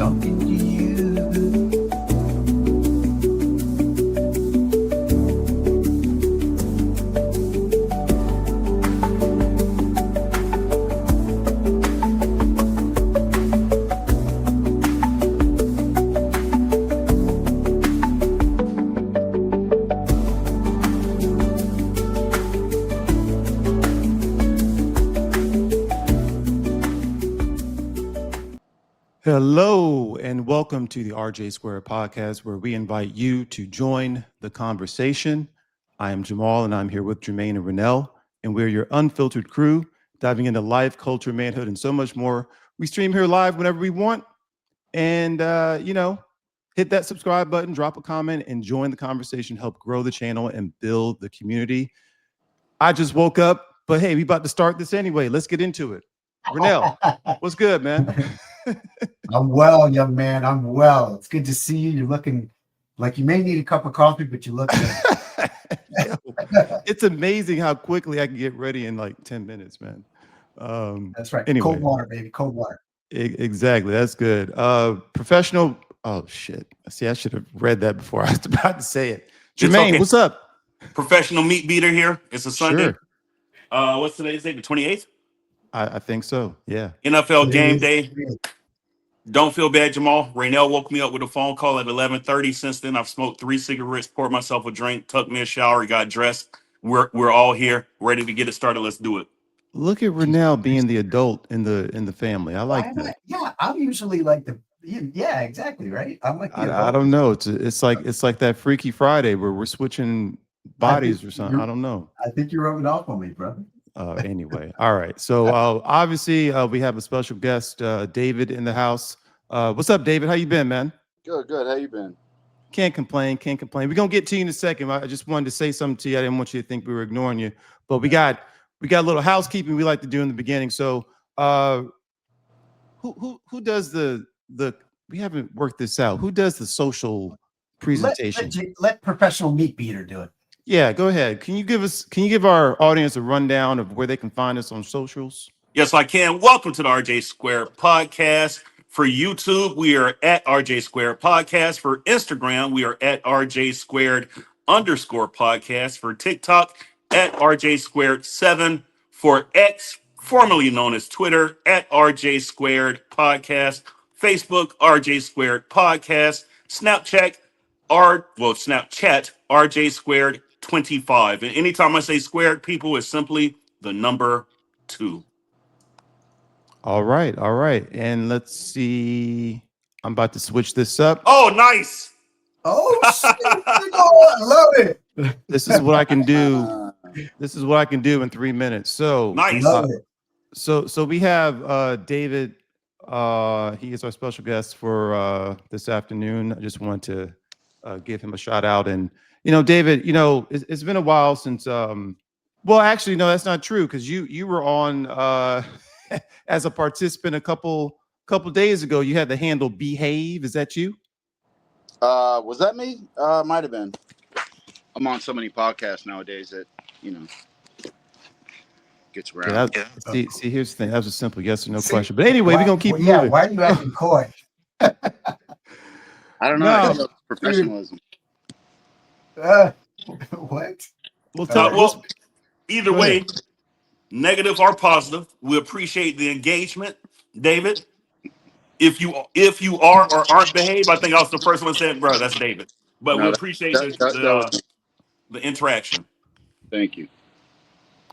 talking to you. Hello, and welcome to the RJ Square podcast, where we invite you to join the conversation. I am Jamal, and I'm here with Jermaine and Renell, and we're your unfiltered crew, diving into life, culture, manhood, and so much more. We stream here live whenever we want, and hit that subscribe button, drop a comment, and join the conversation. Help grow the channel and build the community. I just woke up, but hey, we about to start this anyway. Let's get into it. Renell, what's good, man? I'm well, young man. I'm well. It's good to see you. You're looking like you may need a cup of coffee, but you look good. It's amazing how quickly I can get ready in like 10 minutes, man. That's right. Anyway. Cold water, baby. Cold water. Exactly. That's good. Professional. Oh, shit. See, I should have read that before I was about to say it. Jermaine, okay. What's up? Professional meat beater here. It's a Sunday. Sure. What's today's date? The 28th? I think so. Yeah. NFL game day. Don't feel bad, Jamal. Raynell woke me up with a phone call at 11:30. Since then, I've smoked 3 cigarettes, poured myself a drink, took me a shower, got dressed. We're all here, ready to get it started. Let's do it. Look at Renell being the adult in the family. I like that. Yeah, I'm usually like yeah, exactly, right? I'm like I don't know. It's like that Freaky Friday where we're switching bodies or something. I don't know. I think you're rubbing off on me, brother. Anyway, all right. So obviously we have a special guest, David, in the house. What's up, David? How you been, man? Good. How you been? Can't complain. We're gonna get to you in a second. I just wanted to say something to you. I didn't want you to think we were ignoring you, but we got a little housekeeping we like to do in the beginning. So who does the we haven't worked this out. Who does the social presentation? Let professional meat beater do it. Yeah, go ahead. Can you give our audience a rundown of where they can find us on socials? Yes, I can. Welcome to the RJ Square podcast. For YouTube, we are at RJ Square Podcast. For Instagram, we are at RJ Squared _ podcast. For TikTok, at RJ Squared 7. For X, formerly known as Twitter, at RJ Squared Podcast. Facebook, RJ Squared Podcast. Snapchat, RJ Squared 25. And anytime I say squared, people, is simply the number 2. All right. And let's see. I'm about to switch this up. Oh, nice. Oh, shit. I love it. This is what I can do. This is what I can do in 3 minutes. So nice. So we have David. He is our special guest for this afternoon. I just want to give him a shout out. And David, it's been a while since well, actually, no, that's not true, because you were on as a participant a couple days ago. You had the handle Behave. Is that you? Was that me? Might have been. I'm on so many podcasts nowadays that gets around. Yeah, see, here's the thing. That was a simple yes or no question. But anyway, we're gonna keep moving. Yeah, why are you acting coy? I don't know. I love professionalism. What? Well, either way, negative or positive, we appreciate the engagement, David. If you are or aren't behaved, I think I was the first one said, bro, that's David. But we appreciate the interaction. Thank you.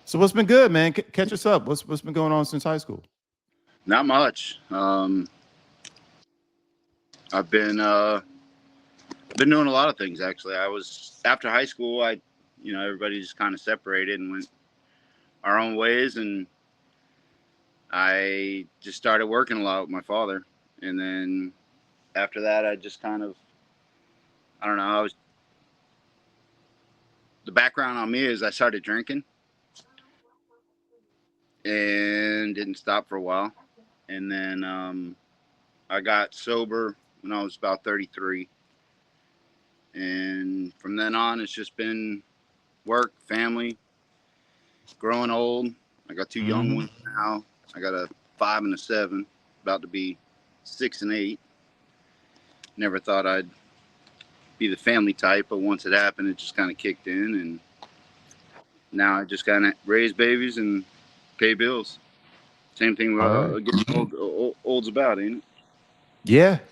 So what's been good, man? Catch us up. What's been going on since high school? Not much. I've been doing a lot of things, actually. I was, after high school, everybody just kind of separated and went our own ways, and I just started working a lot with my father. And then after that, I just kind of, I don't know, the background on me is I started drinking and didn't stop for a while. And then I got sober when I was about 33. And from then on, it's just been work, family, growing old. I got 2 young ones now. I got a 5 and a 7, about to be 6 and 8. never thought I'd be the family type, but once it happened, it just kind of kicked in, and now I just kind of raise babies and pay bills. Same thing All right. getting old's about, ain't it?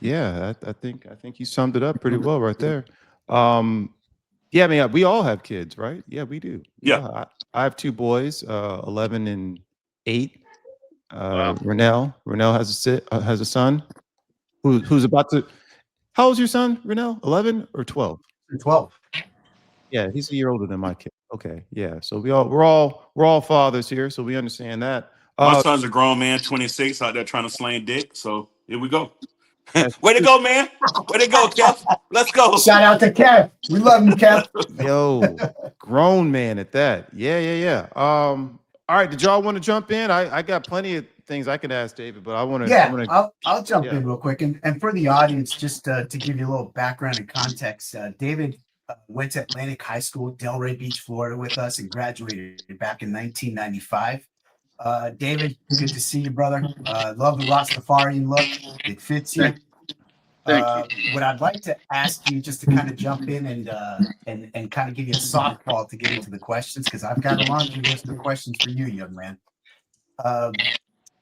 Yeah. I think you summed it up pretty well right there. Yeah, I mean, we all have kids, right? Yeah, we do. Yeah. I have two boys, 11 and 8. Wow. Renell has a son who's about to. How old's your son, Renell? 11 or 12? 12. Yeah, he's a year older than my kid. Okay, yeah. So we're all fathers here, so we understand that. My son's a grown man, 26, out there trying to slang dick. So here we go. That's Way to go, man. Way to go, Kev. Let's go. Shout out to Kev. We love you, Kev. Yo, grown man at that. Yeah. All right, did y'all want to jump in? I got plenty of things I could ask David, but I want to. Yeah, I'll jump yeah. in real quick. And for the audience, just to give you a little background and context, David went to Atlantic High School, Delray Beach, Florida, with us and graduated back in 1995. David, good to see you, brother. Love the Rastafarian look. It fits you. Thank you. What I'd like to ask you, just to kind of jump in and kind of give you a softball to get into the questions, because I've got a laundry list of questions for you, young man.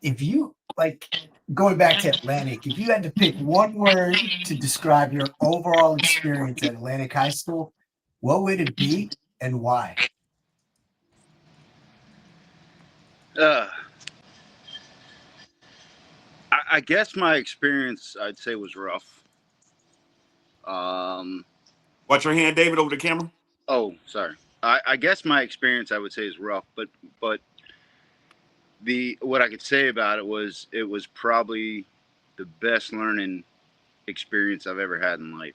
If you, like, going back to Atlantic, if you had to pick one word to describe your overall experience at Atlantic High School, what would it be and why? I guess my experience, I'd say, was rough. Watch your hand, David, over the camera. Oh, sorry. I guess my experience, I would say, is rough, but what I could say about it was probably the best learning experience I've ever had in life.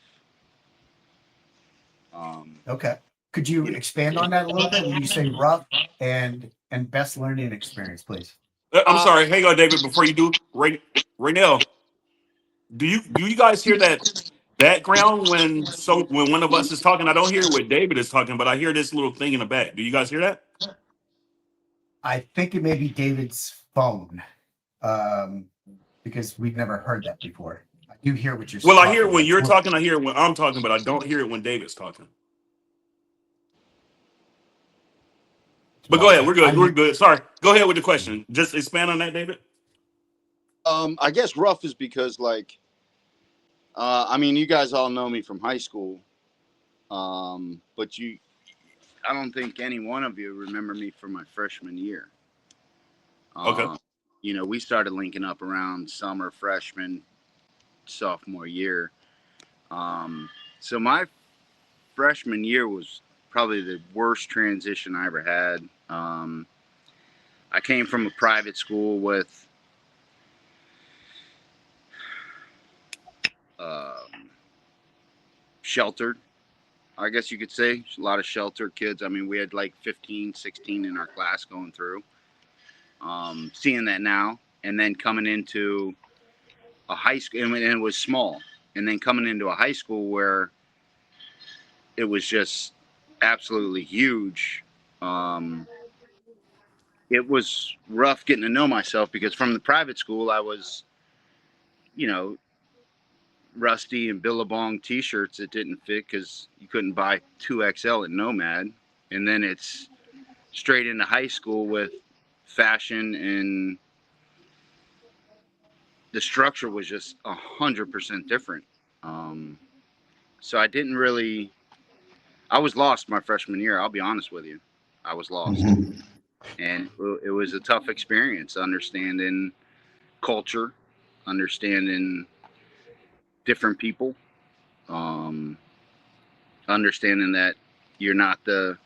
Okay. Could you expand on that a little bit when you say rough and best learning experience, please? I'm sorry. Hang on, David. Before you do, Raynell, do you guys hear that background when one of us is talking? I don't hear what David is talking, but I hear this little thing in the back. Do you guys hear that? I think it may be David's phone, because we've never heard that before. I do hear what you're saying. Well, I hear it when you're talking. I hear it when I'm talking, but I don't hear it when David's talking. But go ahead. We're good. We're good. Sorry. Go ahead with the question. Just expand on that, David. I guess rough is because, like, I mean, you guys all know me from high school, but I don't think any one of you remember me from my freshman year. Okay. You know, we started linking up around summer, freshman, sophomore year. So my freshman year was probably the worst transition I ever had. I came from a private school with sheltered, I guess you could say, a lot of sheltered kids. I mean, we had like 15, 16 in our class going through. Seeing that now, and then coming into a high school, and it was small, and then coming into a high school where it was just absolutely huge. It was rough getting to know myself, because from the private school, I was, you know, Rusty and Billabong t-shirts that didn't fit because you couldn't buy 2XL at Nomad. And then it's straight into high school with fashion, and the structure was just 100% different. So I didn't really, I was lost my freshman year. I'll be honest with you. I was lost. And it was a tough experience, understanding culture, understanding different people, understanding that you're not the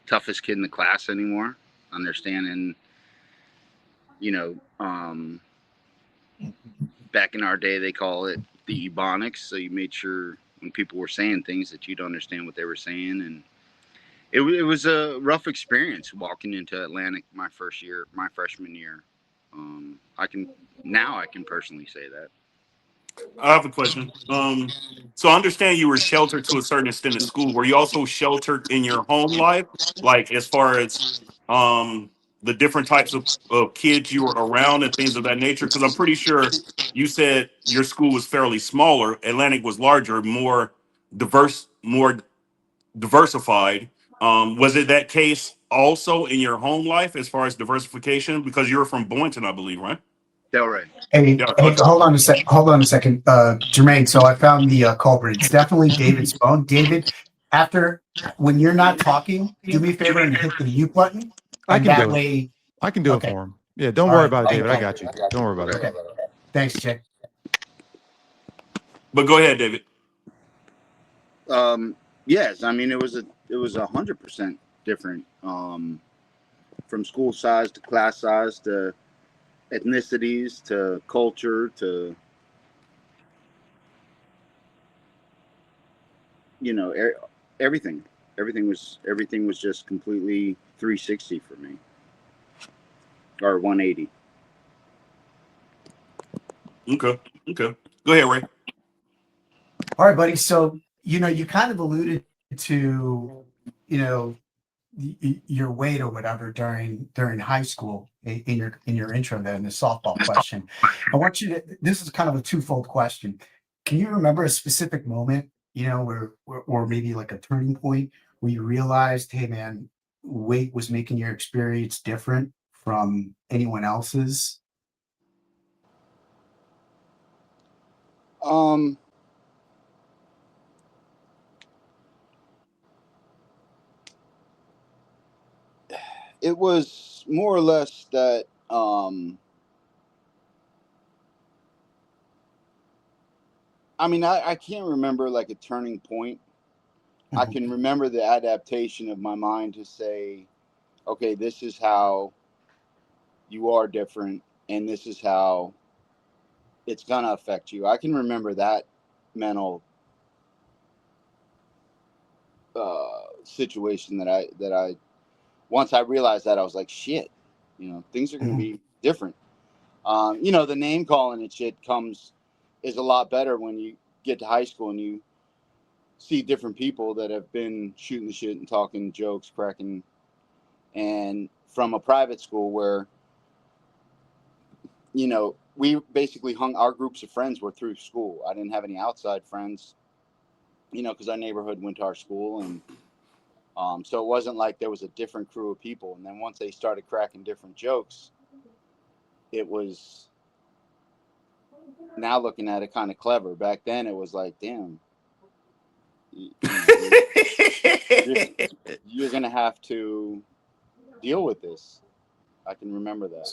toughest kid in the class anymore, understanding, you know, back in our day, they call it the ebonics. So you made sure when people were saying things that you'd understand what they were saying. And it was a rough experience walking into Atlantic my freshman year. I can personally say that. I have a question. So I understand you were sheltered to a certain extent in school. Were you also sheltered in your home life? Like, as far as the different types of kids you were around and things of that nature? Because I'm pretty sure you said your school was fairly smaller. Atlantic was larger, more diversified. Was it that case also in your home life as far as diversification? Because you're from Boynton, I believe, right? Delray. Hey, Yeah. hey, Okay. hold on a second, Jermaine. So I found the culprit. It's definitely David's phone. David, after when you're not talking, do me a favor and hit the mute button, I and can that do it. way. I can do it Okay. for him. Yeah, don't All worry right. about it, Thank David. I you. got you. Don't worry about it. Okay. Thanks, Chick. But go ahead, David. Yes, I mean it was 100% different. From school size to class size to ethnicities to culture to you know everything. Everything was just completely 360 for me, or 180. Okay. Okay. Go ahead, Ray. All right, buddy. So, you kind of alluded to, you know, your weight or whatever during high school in your intro there in the softball question. I want you to. This is kind of a twofold question. Can you remember a specific moment, where or maybe like a turning point where you realized, hey, man, weight was making your experience different from anyone else's? Um, it was more or less that. I mean, I can't remember like a turning point. I Mhm. can remember the adaptation of my mind to say, okay, this is how you are different, and this is how it's gonna affect you. I can remember that mental situation that I once I realized that I was like, shit, things are gonna Mhm. be different. The name calling and shit is a lot better when you get to high school and you see different people that have been shooting the shit and talking jokes, cracking, and from a private school where we basically hung our groups of friends were through school. I didn't have any outside friends, because our neighborhood went to our school, and so it wasn't like there was a different crew of people. And then once they started cracking different jokes, it was, now looking at it, kind of clever. Back then, it was like, damn, you're, you're gonna have to deal with this. I can remember that.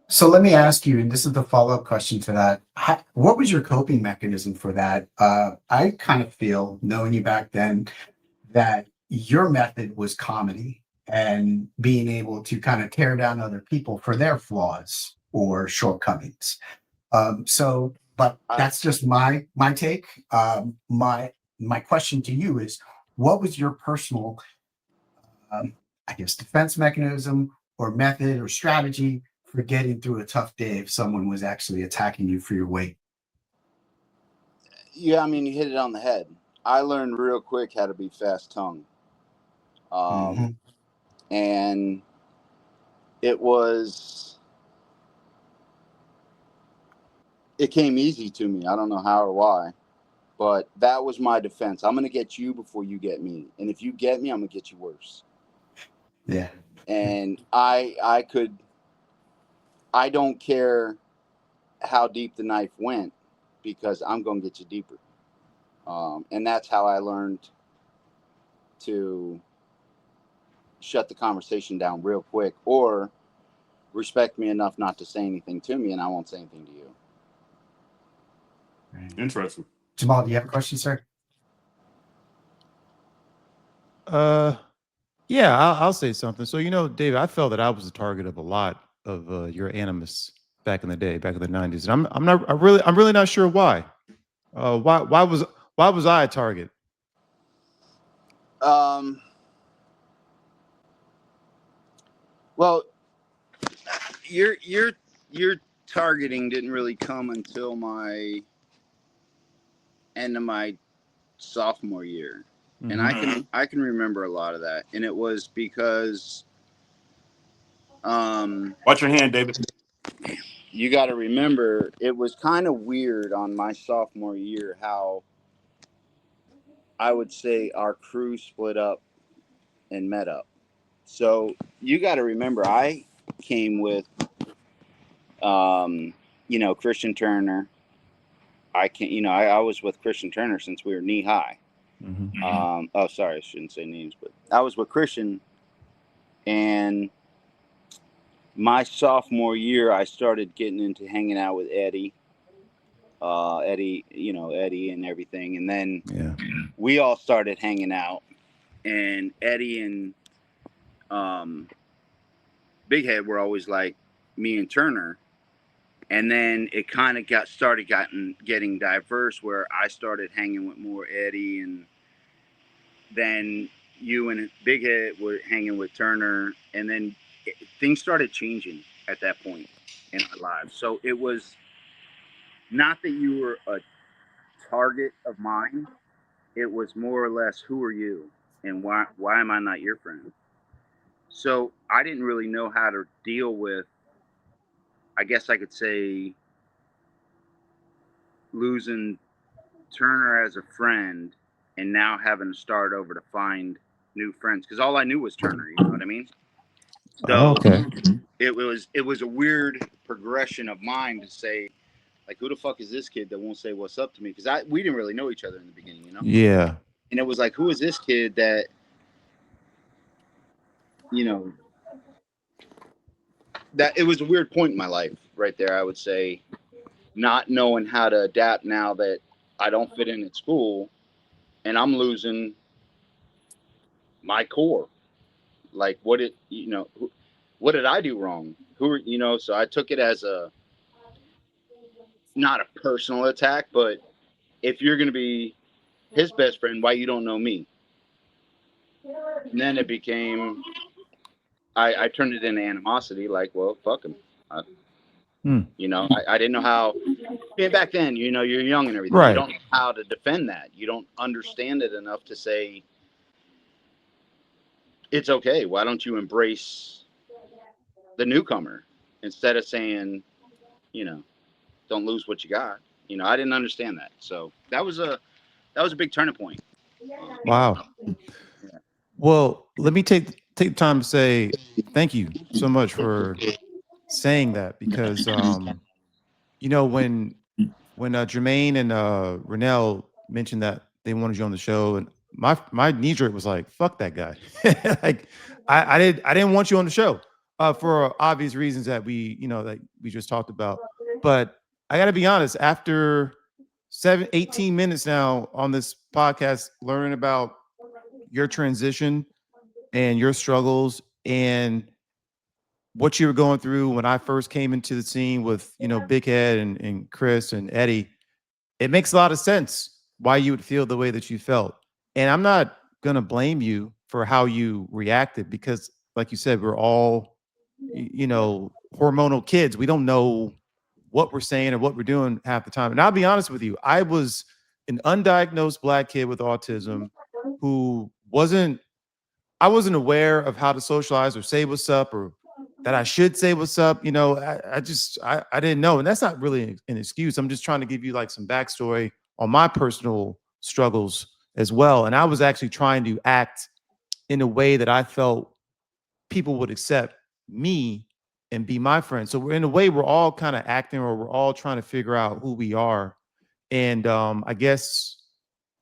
So let me ask you, and this is the follow-up question to that. What was your coping mechanism for that? I kind of feel, knowing you back then, that your method was comedy and being able to kind of tear down other people for their flaws or shortcomings. But I that's just my take. My question to you is, what was your personal, um, I guess, defense mechanism or method or strategy for getting through a tough day if someone was actually attacking you for your weight? Yeah, I mean, you hit it on the head. I learned real quick how to be fast tongued. Hmm. Um, and it was, it came easy to me. I don't know how or why, but that was my defense. I'm going to get you before you get me. And if you get me, I'm going to get you worse. Yeah. And I don't care how deep the knife went because I'm going to get you deeper. And that's how I learned to shut the conversation down real quick, or respect me enough not to say anything to me, and I won't say anything to you. Right. Interesting. Jamal, do you have a question, sir? Uh, yeah, I'll say something. So, David, I felt that I was the target of a lot of your animus back in the day, back in the '90s, and I'm really not sure why. Why was I a target? Um, well, your targeting didn't really come until my end of my sophomore year, and Hmm. I can remember a lot of that, and it was because Watch your hand, David. You got to remember, it was kind of weird on my sophomore year how I would say our crew split up and met up. So you got to remember, I came with, Christian Turner. I was with Christian Turner since we were knee high. Sorry, I shouldn't say names, but I was with Christian, and my sophomore year, I started getting into hanging out with Eddie, Eddie and everything. And then we all started hanging out, and Eddie and Big Head were always like me and Turner. And then it kind of getting diverse, where I started hanging with more Eddie, and then you and Big Head were hanging with Turner, and then things started changing at that point in our lives. So it was not that you were a target of mine. It was more or less, who are you, and why am I not your friend? So I didn't really know how to deal with, I guess I could say, losing Turner as a friend and now having to start over to find new friends, because all I knew was Turner. You know what I mean? So it was a weird progression of mine to say, like, who the fuck is this kid that won't say what's up to me? Because we didn't really know each other in the beginning, you know? Yeah. And it was like, who is this kid that, that it was a weird point in my life right there, I would say, not knowing how to adapt now that I don't fit in at school and I'm losing my core. Like, what did I do wrong? So I took it as not a personal attack, but if you're going to be his best friend, why you don't know me? And then it became, I turned it into animosity. Like, well, fuck him. I didn't know how. And back then, you're young and everything. Right. You don't know how to defend that. You don't understand it enough to say, it's okay. Why don't you embrace the newcomer instead of saying, don't lose what you got. I didn't understand that. So that was a big turning point. Wow. Well, let me take the time to say thank you so much for saying that, because when Jermaine and Renell mentioned that they wanted you on the show, and my knee jerk was like, fuck that guy. Like, I didn't want you on the show for obvious reasons that we just talked about. But I got to be honest, after 18 minutes now on this podcast, learning about your transition and your struggles and what you were going through when I first came into the scene with, Big Head and Chris and Eddie, it makes a lot of sense why you would feel the way that you felt. And I'm not going to blame you for how you reacted, because like you said, we're all, hormonal kids. We don't know what we're saying or what we're doing half the time. And I'll be honest with you, I was an undiagnosed Black kid with autism who I wasn't aware of how to socialize or say what's up, or that I should say what's up. I didn't know. And that's not really an excuse. I'm just trying to give you like some backstory on my personal struggles as well. And I was actually trying to act in a way that I felt people would accept me and be my friend. So in a way, we're all kind of acting, or we're all trying to figure out who we are. And I guess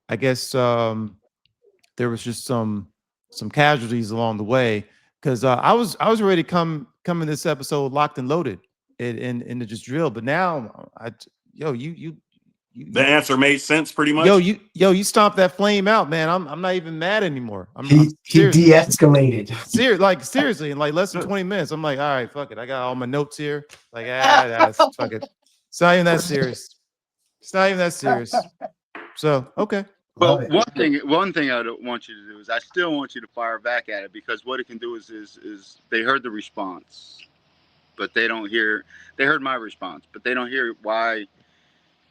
there was just some casualties along the way, because I was ready to come in this episode locked and loaded and to just drill. But now The answer made sense pretty much. you stomped that flame out, man. I'm not even mad anymore. He de-escalated. Seriously, in like less than 20 minutes, I'm like, all right, fuck it. I got all my notes here. Like, fuck it. It's not even that serious. It's not even that serious. So, okay. Well, one thing I don't want you to do is, I still want you to fire back at it, because what it can do is they heard the response, but they heard my response, but they don't hear why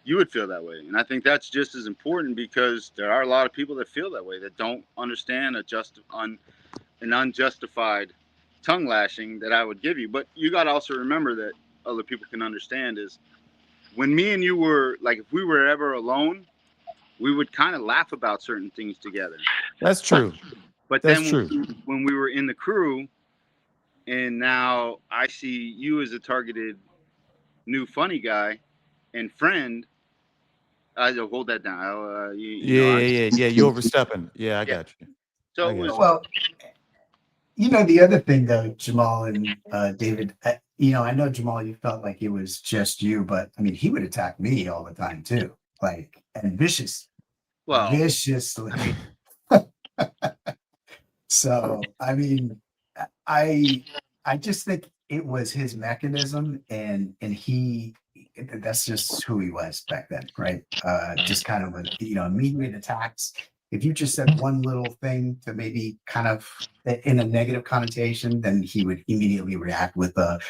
you would feel that way. And I think that's just as important, because there are a lot of people that feel that way, that don't understand an unjustified tongue lashing that I would give you. But you got to also remember that other people can understand is when me and you were like, if we were ever alone, we would kind of laugh about certain things together. That's true. But That's then true. when we were in the crew, and now I see you as a targeted new funny guy and friend, I hold that down. Yeah. You overstepping. Yeah, I Yeah. got you. So I it got was. you. Well, the other thing though, Jamal and David, I know Jamal, you felt like it was just you, but I mean, he would attack me all the time too, like and Well, viciously. So I mean, I I just think it was his mechanism, and that's just who he was back then, right? Just kind of immediate attacks. If you just said one little thing to maybe kind of in a negative connotation, then he would immediately react with a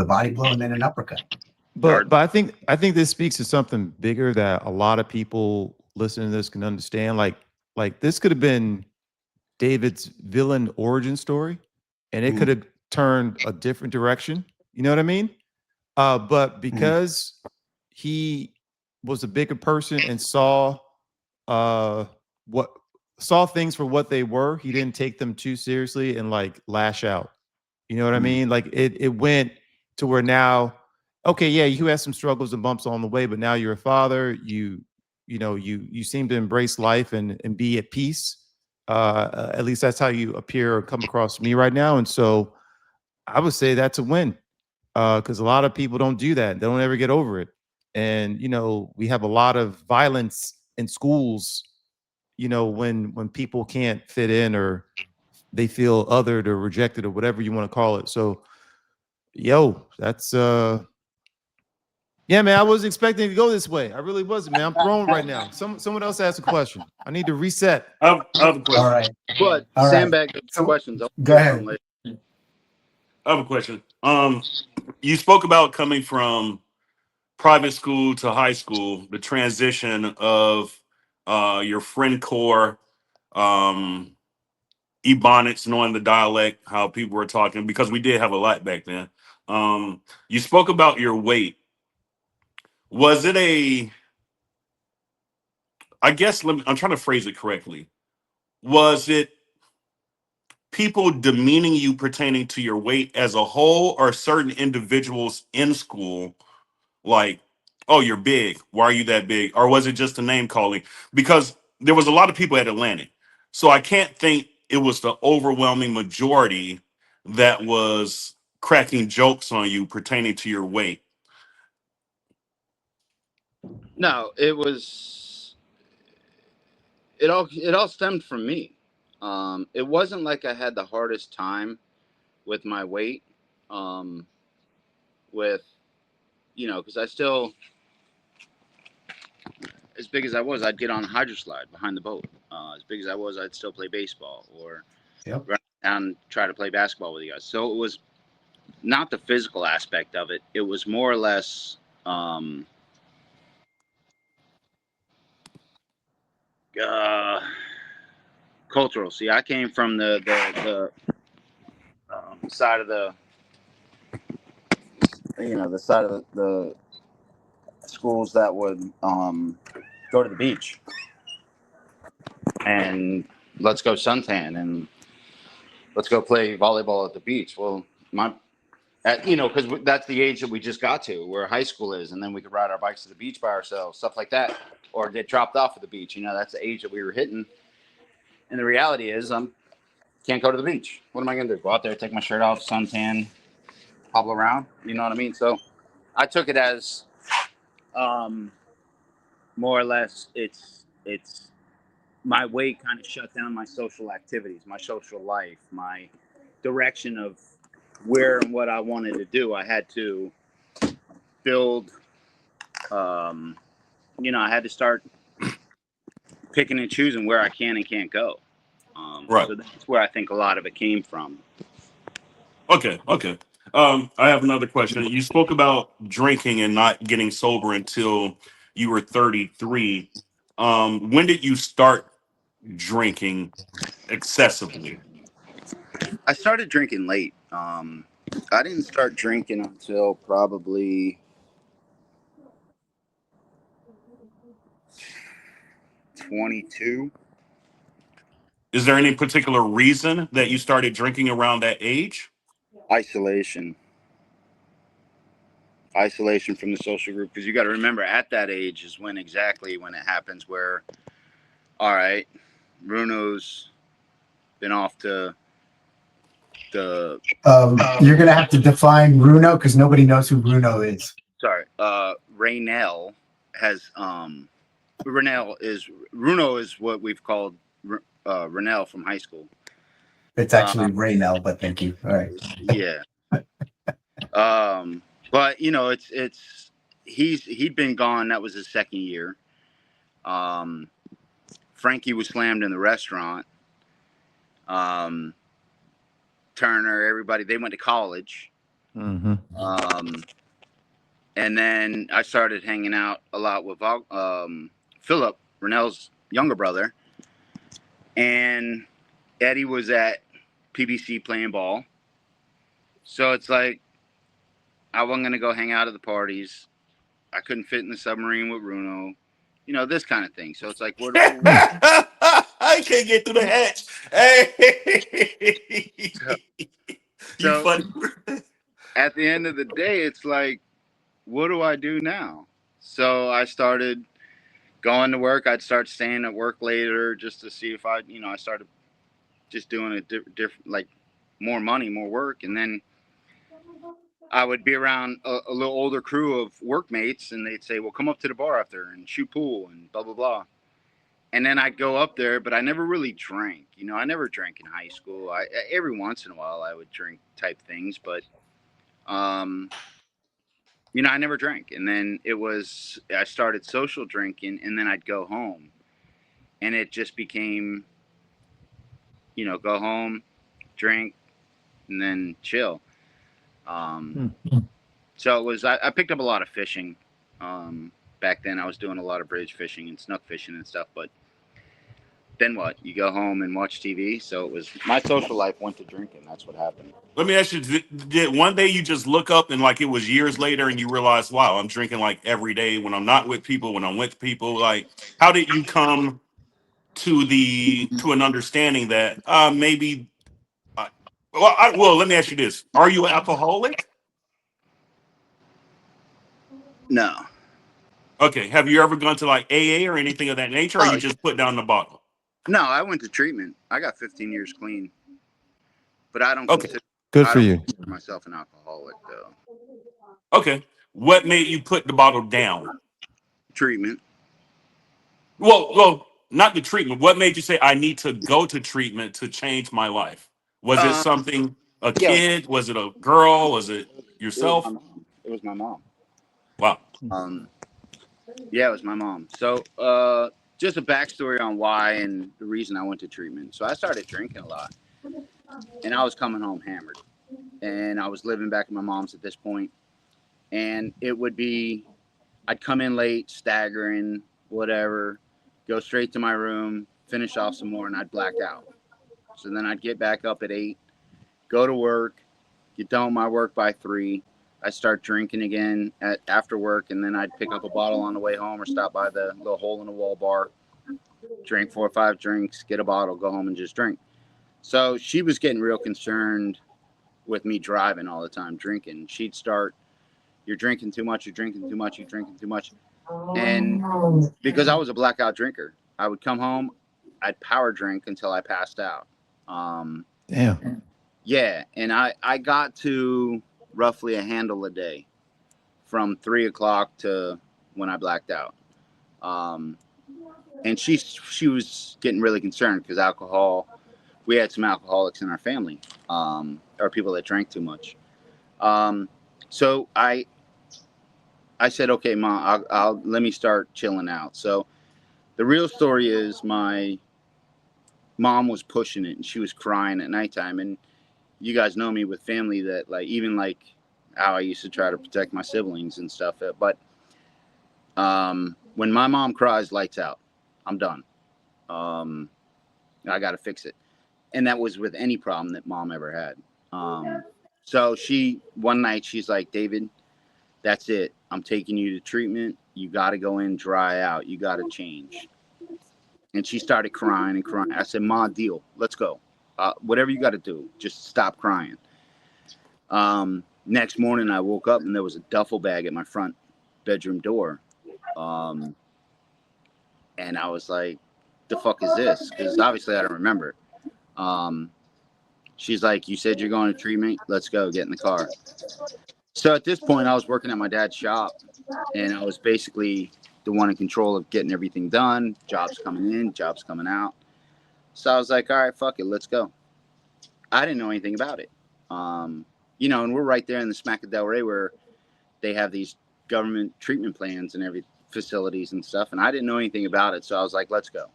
body blow and then an uppercut. But guard. but I think this speaks to something bigger that a lot of people listening to this can understand. Like this could have been David's villain origin story, and it could Mm, have turned a different direction. You know what I mean? But mm, because he was a bigger person and uh what saw things for what they were, he didn't take them too seriously and like lash out. You know what I mm, mean? Like it went to where now, okay, yeah, you had some struggles and bumps on the way, but now you're a father. You seem to embrace life and be at peace. At least that's how you appear or come across to me right now. And so I would say that's a win. Because a lot of people don't do that. They don't ever get over it. And we have a lot of violence in schools, when people can't fit in or they feel othered or rejected or whatever you want to call it. So that's yeah, man. I wasn't expecting it to go this way. I really wasn't, man. I'm thrown right now. Someone else asked a question. I need to reset. I have a all question. right, But all right. sandbag those So questions. I'll go get to them ahead. later. I have a question. You spoke about coming from private school to high school, the transition of your friend core, um, Ebonics, knowing the dialect, how people were talking, because we did have a lot back then. You spoke about your weight. Was it I guess, I'm trying to phrase it correctly. Was it people demeaning you pertaining to your weight as a whole, or certain individuals in school like, oh, you're big, why are you that big? Or was it just a name calling? Because there was a lot of people at Atlantic, so I can't think it was the overwhelming majority that was cracking jokes on you pertaining to your weight. No, it was. It all stemmed from me. It wasn't like I had the hardest time with my weight. Um, with because I still, as big as I was, I'd get on a hydro slide behind the boat. As big as I was, I'd still play baseball or Yep. run down and try to play basketball with you guys. So it was not the physical aspect of it. It was more or less um, uh, cultural. See, I came from the side of the side of the schools that would go to the beach and let's go suntan and let's go play volleyball at the beach. Well, because that's the age that we just got to, where high school is, and then we could ride our bikes to the beach by ourselves, stuff like that, or get dropped off at the beach. That's the age that we were hitting. And the reality is, can't go to the beach. What am I going to do? Go out there, take my shirt off, suntan, hobble around? You know what I mean? So I took it as um, more or less it's my weight kind of shut down my social activities, my social life, my direction of where and what I wanted to do. I had to build, I had to start picking and choosing where I can and can't go. Right. So that's where I think a lot of it came from. Okay. I have another question. You spoke about drinking and not getting sober until you were 33. When did you start drinking excessively? I started drinking late. I didn't start drinking until probably 22. Is there any particular reason that you started drinking around that age? Isolation. Isolation from the social group, because you got to remember, at that age is when exactly when it happens where, all right, Bruno's been off to the You're gonna have to define Bruno because nobody knows who Bruno is. sorry, Raynell has Bruno is what we've called Raynell from high school. It's actually Raynell, but thank you. All right. Yeah. But you know, he'd been gone. That was his second year. Frankie was slammed in the restaurant. Turner, everybody, they went to college. Mm-hmm. And then I started hanging out a lot with Philip, Rennell's younger brother. And Eddie was at PBC playing ball. So it's like, I wasn't going to go hang out at the parties. I couldn't fit in the submarine with Bruno. You know, this kind of thing. So it's like, what I can't get through the hatch. Hey, you so funny. at the end of the day, it's like, what do I do now? So I started going to work. I'd start staying at work later just to see if I started just doing a different, like more money, more work. And then I would be around a little older crew of workmates, and they'd say, well, come up to the bar after and shoot pool and blah, blah, blah. And then I'd go up there, but I never really drank. You know, I never drank in high school. Every once in a while I would drink type things, but, you know, I never drank. And then I started social drinking, and then I'd go home. And it just became, you know, go home, drink, and then chill. So it was, I picked up a lot of fishing. Back then I was doing a lot of bridge fishing and snook fishing and stuff, but then what? You go home and watch TV. So it was, my social life went to drinking. That's what happened. Let me ask you: did one day you just look up and like it was years later, and you realize, wow, I'm drinking like every day when I'm not with people, when I'm with people? Like, how did you come to an understanding that maybe? Well, let me ask you this: are you an alcoholic? No. Okay. Have you ever gone to like AA or anything of that nature, or you Oh, just put down the bottle? no, I went to treatment. I got 15 years clean, but Okay. Good I for don't you. consider myself an alcoholic though. Okay. What made you put the bottle down? Treatment. Well, not the treatment. What made you say I need to go to treatment to change my life? Was it Um, something a yeah, kid? Was it a girl? Was it it was my yourself? mom. It was my mom. Wow. Um, yeah, it was my mom. So, just a backstory on why and the reason I went to treatment. So I started drinking a lot, and I was coming home hammered, and I was living back at my mom's at this point, and it would be, I'd come in late, staggering, whatever, go straight to my room, finish off some more, and I'd black out. So then I'd get back up at 8, go to work, get done with my work by 3. I'd start drinking again after work, and then I'd pick up a bottle on the way home or stop by the little hole in the wall bar, drink 4 or 5 drinks, get a bottle, go home and just drink. So she was getting real concerned with me driving all the time, drinking. She'd start, you're drinking too much, you're drinking too much, you're drinking too much. And because I was a blackout drinker, I would come home, I'd power drink until I passed out. Damn. Yeah, and I got to roughly a handle a day from 3 o'clock to when I blacked out. And she was getting really concerned because alcohol, we had some alcoholics in our family, or people that drank too much. So I said, okay, Mom, I'll let me start chilling out. So the real story is my mom was pushing it and she was crying at nighttime. And you guys know me with family that like, even like how I used to try to protect my siblings and stuff. But when my mom cries, lights out, I'm done. I got to fix it. And that was with any problem that mom ever had. So one night she's like, David, that's it. I'm taking you to treatment. You got to go in, dry out. You got to change. And she started crying and crying. I said, Ma, deal. Let's go. Whatever you got to do, just stop crying. Next morning, I woke up and there was a duffel bag at my front bedroom door. And I was like, the fuck is this? Because obviously I don't remember. She's like, you said you're going to treatment. Let's go. Get in the car. So at this point, I was working at my dad's shop, and I was basically the one in control of getting everything done, jobs coming in, jobs coming out. So I was like, all right, fuck it, let's go. I didn't know anything about it. You know, and we're right there in the smack of Delray where they have these government treatment plans and every facilities and stuff, and I didn't know anything about it. So I was like, let's go.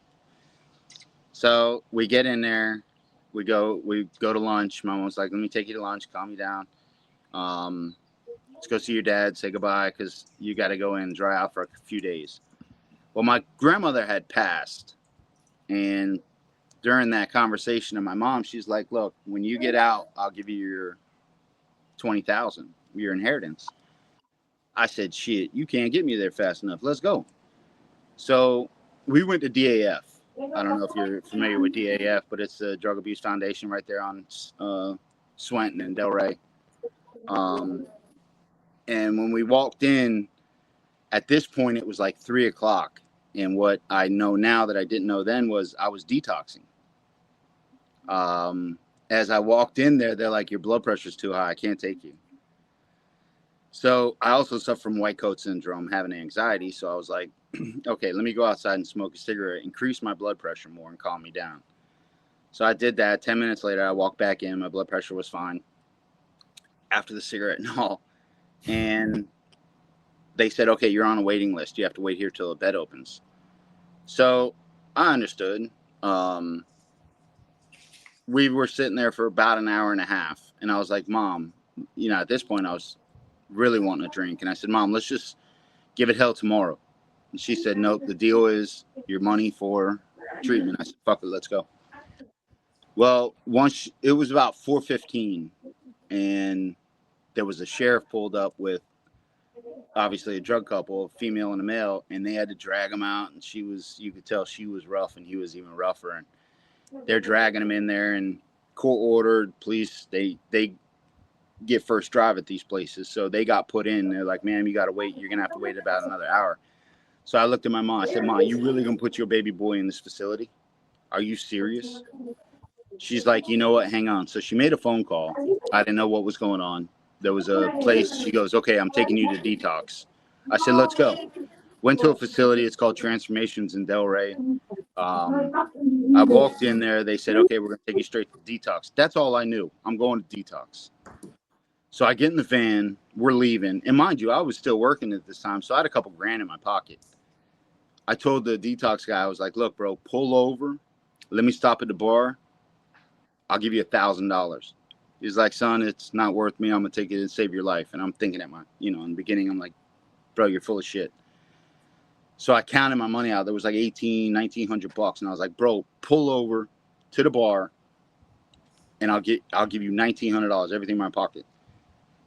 So we get in there, we go to lunch. Mom was like, let me take you to lunch, calm you down. Let's go see your dad, say goodbye, because you got to go in and dry out for a few days. Well, my grandmother had passed, and during that conversation of my mom, she's like, look, when you get out, I'll give you your $20,000, your inheritance. I said, shit, you can't get me there fast enough. Let's go. So we went to DAF. I don't know if you're familiar with DAF, but it's the Drug Abuse Foundation right there on Swenton and Delray. And when we walked in, at this point, it was like 3:00. And what I know now that I didn't know then was I was detoxing. As I walked in there, they're like, your blood pressure's too high. I can't take you. So I also suffer from white coat syndrome, having anxiety. So I was like, okay, let me go outside and smoke a cigarette, increase my blood pressure more and calm me down. So I did that. 10 minutes later, I walked back in. My blood pressure was fine after the cigarette and all. And they said, okay, you're on a waiting list. You have to wait here till the bed opens. So I understood. We were sitting there for about an hour and a half. And I was like, Mom, you know, at this point I was really wanting a drink. And I said, Mom, let's just give it hell tomorrow. And she said, nope, the deal is your money for treatment. I said, fuck it, let's go. Well, once it was about 4:15 and there was a sheriff pulled up with obviously a drug couple, a female and a male, and they had to drag him out. And you could tell she was rough and he was even rougher. And they're dragging him in there and court ordered police. They get first drive at these places. So they got put in. They're like, ma'am, you got to wait. You're going to have to wait about another hour. So I looked at my mom. I said, Mom, you really going to put your baby boy in this facility? Are you serious? She's like, you know what? Hang on. So she made a phone call. I didn't know what was going on. There was a place. She goes, okay, I'm taking you to detox. I said, let's go. Went to a facility. It's called Transformations in Delray. I walked in there. They said, okay, we're going to take you straight to detox. That's all I knew. I'm going to detox. So I get in the van. We're leaving. And mind you, I was still working at this time. So I had a couple grand in my pocket. I told the detox guy, I was like, look, bro, pull over. Let me stop at the bar. I'll give you $1,000. He's like, son, it's not worth me. I'm going to take it and save your life. And I'm thinking in the beginning, I'm like, bro, you're full of shit. So I counted my money out. There was like $1,900. And I was like, bro, pull over to the bar and I'll give you $1,900, everything in my pocket.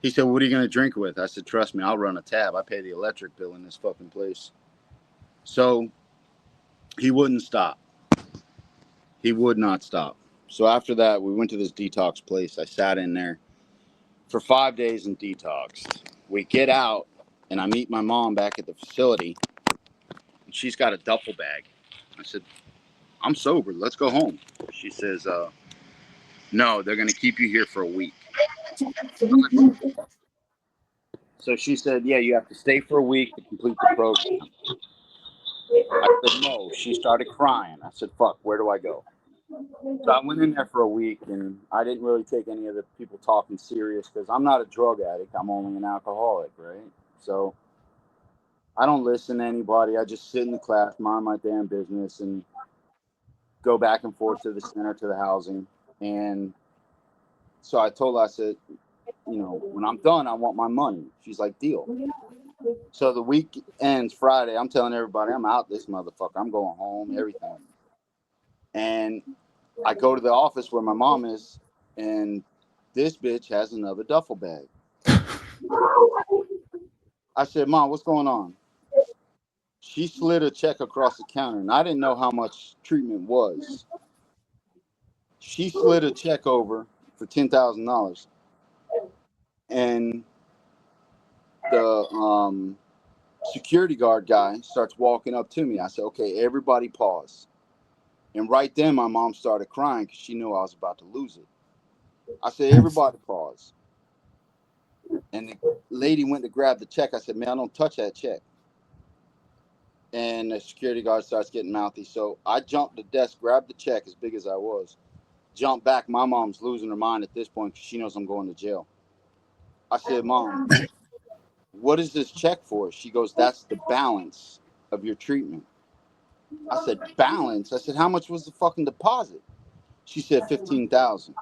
He said, what are you going to drink with? I said, trust me, I'll run a tab. I pay the electric bill in this fucking place. So he wouldn't stop. He would not stop. So after that, we went to this detox place. I sat in there for 5 days and detoxed. We get out, and I meet my mom back at the facility, and she's got a duffel bag. I said, I'm sober. Let's go home. She says, no, they're going to keep you here for a week. So she said, yeah, you have to stay for a week to complete the program. I said, no. She started crying. I said, fuck, where do I go? So I went in there for a week, and I didn't really take any of the people talking serious because I'm not a drug addict. I'm only an alcoholic, right? So I don't listen to anybody. I just sit in the class, mind my damn business, and go back and forth to the center, to the housing. And so I told her, I said, when I'm done, I want my money. She's like, deal. So the week ends Friday. I'm telling everybody I'm out this motherfucker. I'm going home, everything. And I go to the office where my mom is, and this bitch has another duffel bag. I said, Mom, what's going on? She slid a check across the counter, and I didn't know how much treatment was. She slid a check over for $10,000, and the security guard guy starts walking up to me. I said, okay, everybody pause. And right then, my mom started crying because she knew I was about to lose it. I said, everybody pause. And the lady went to grab the check. I said, man, I don't touch that check. And the security guard starts getting mouthy. So I jumped the desk, grabbed the check as big as I was, jumped back. My mom's losing her mind at this point because she knows I'm going to jail. I said, Mom, what is this check for? She goes, that's the balance of your treatment. I said, balance? I said, how much was the fucking deposit? She said, 15,000.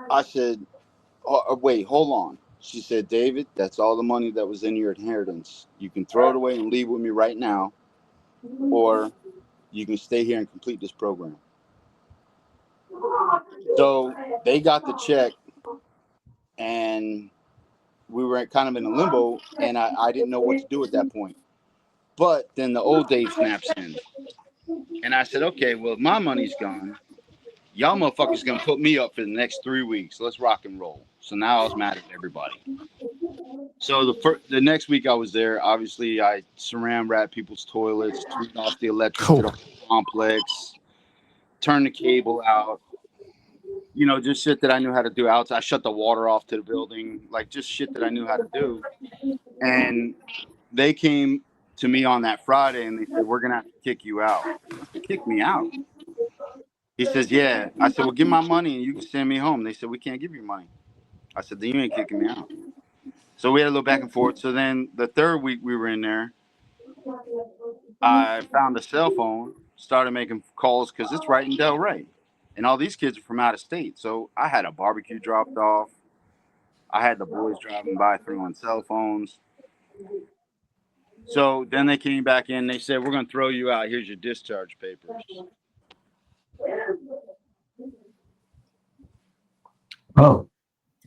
I said, wait, hold on. She said, David, that's all the money that was in your inheritance. You can throw it away and leave with me right now, or you can stay here and complete this program. So they got the check, and we were kind of in a limbo, and I didn't know what to do at that point. But then the old Dave snaps in. And I said, okay, well, if my money's gone, y'all motherfuckers gonna put me up for the next 3 weeks. Let's rock and roll. So now I was mad at everybody. So the next week I was there, obviously I saran wrapped people's toilets, turned off the electric to the complex, turned the cable out, just shit that I knew how to do outside. I shut the water off to the building, like just shit that I knew how to do. And they came to me on that Friday and they said, we're gonna have to kick you out. I said, kick me out? He says, yeah. I said, well, give my money and you can send me home. They said, we can't give you money. I said, then you ain't kicking me out. So we had a little back and forth. So then the third week we were in there, I found a cell phone, started making calls because it's right in Delray. And all these kids are from out of state. So I had a barbecue dropped off. I had the boys driving by throwing cell phones. So then they came back in. They said, we're going to throw you out. Here's your discharge papers. Oh,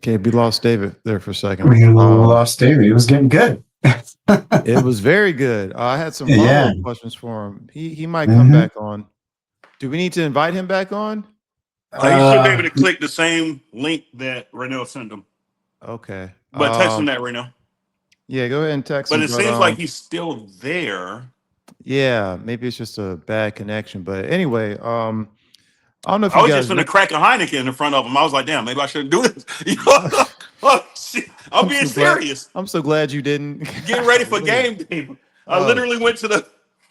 Okay, we lost David there for a second. we lost David. He was getting good. It was very good. I had some Yeah. follow-up questions for him. He might come back on. Do we need to invite him back on? You should be able to click the same link that Renell sent him. Okay. But text him that right now. Yeah, go ahead and text him. But it seems like he's still there. Yeah, maybe it's just a bad connection. But anyway, I don't know if I you was guys just going to crack a Heineken in front of him. I was like, damn, maybe I shouldn't do this. Oh, shit. I'm being serious. I'm so glad you didn't. Getting ready for game day. I literally went to the.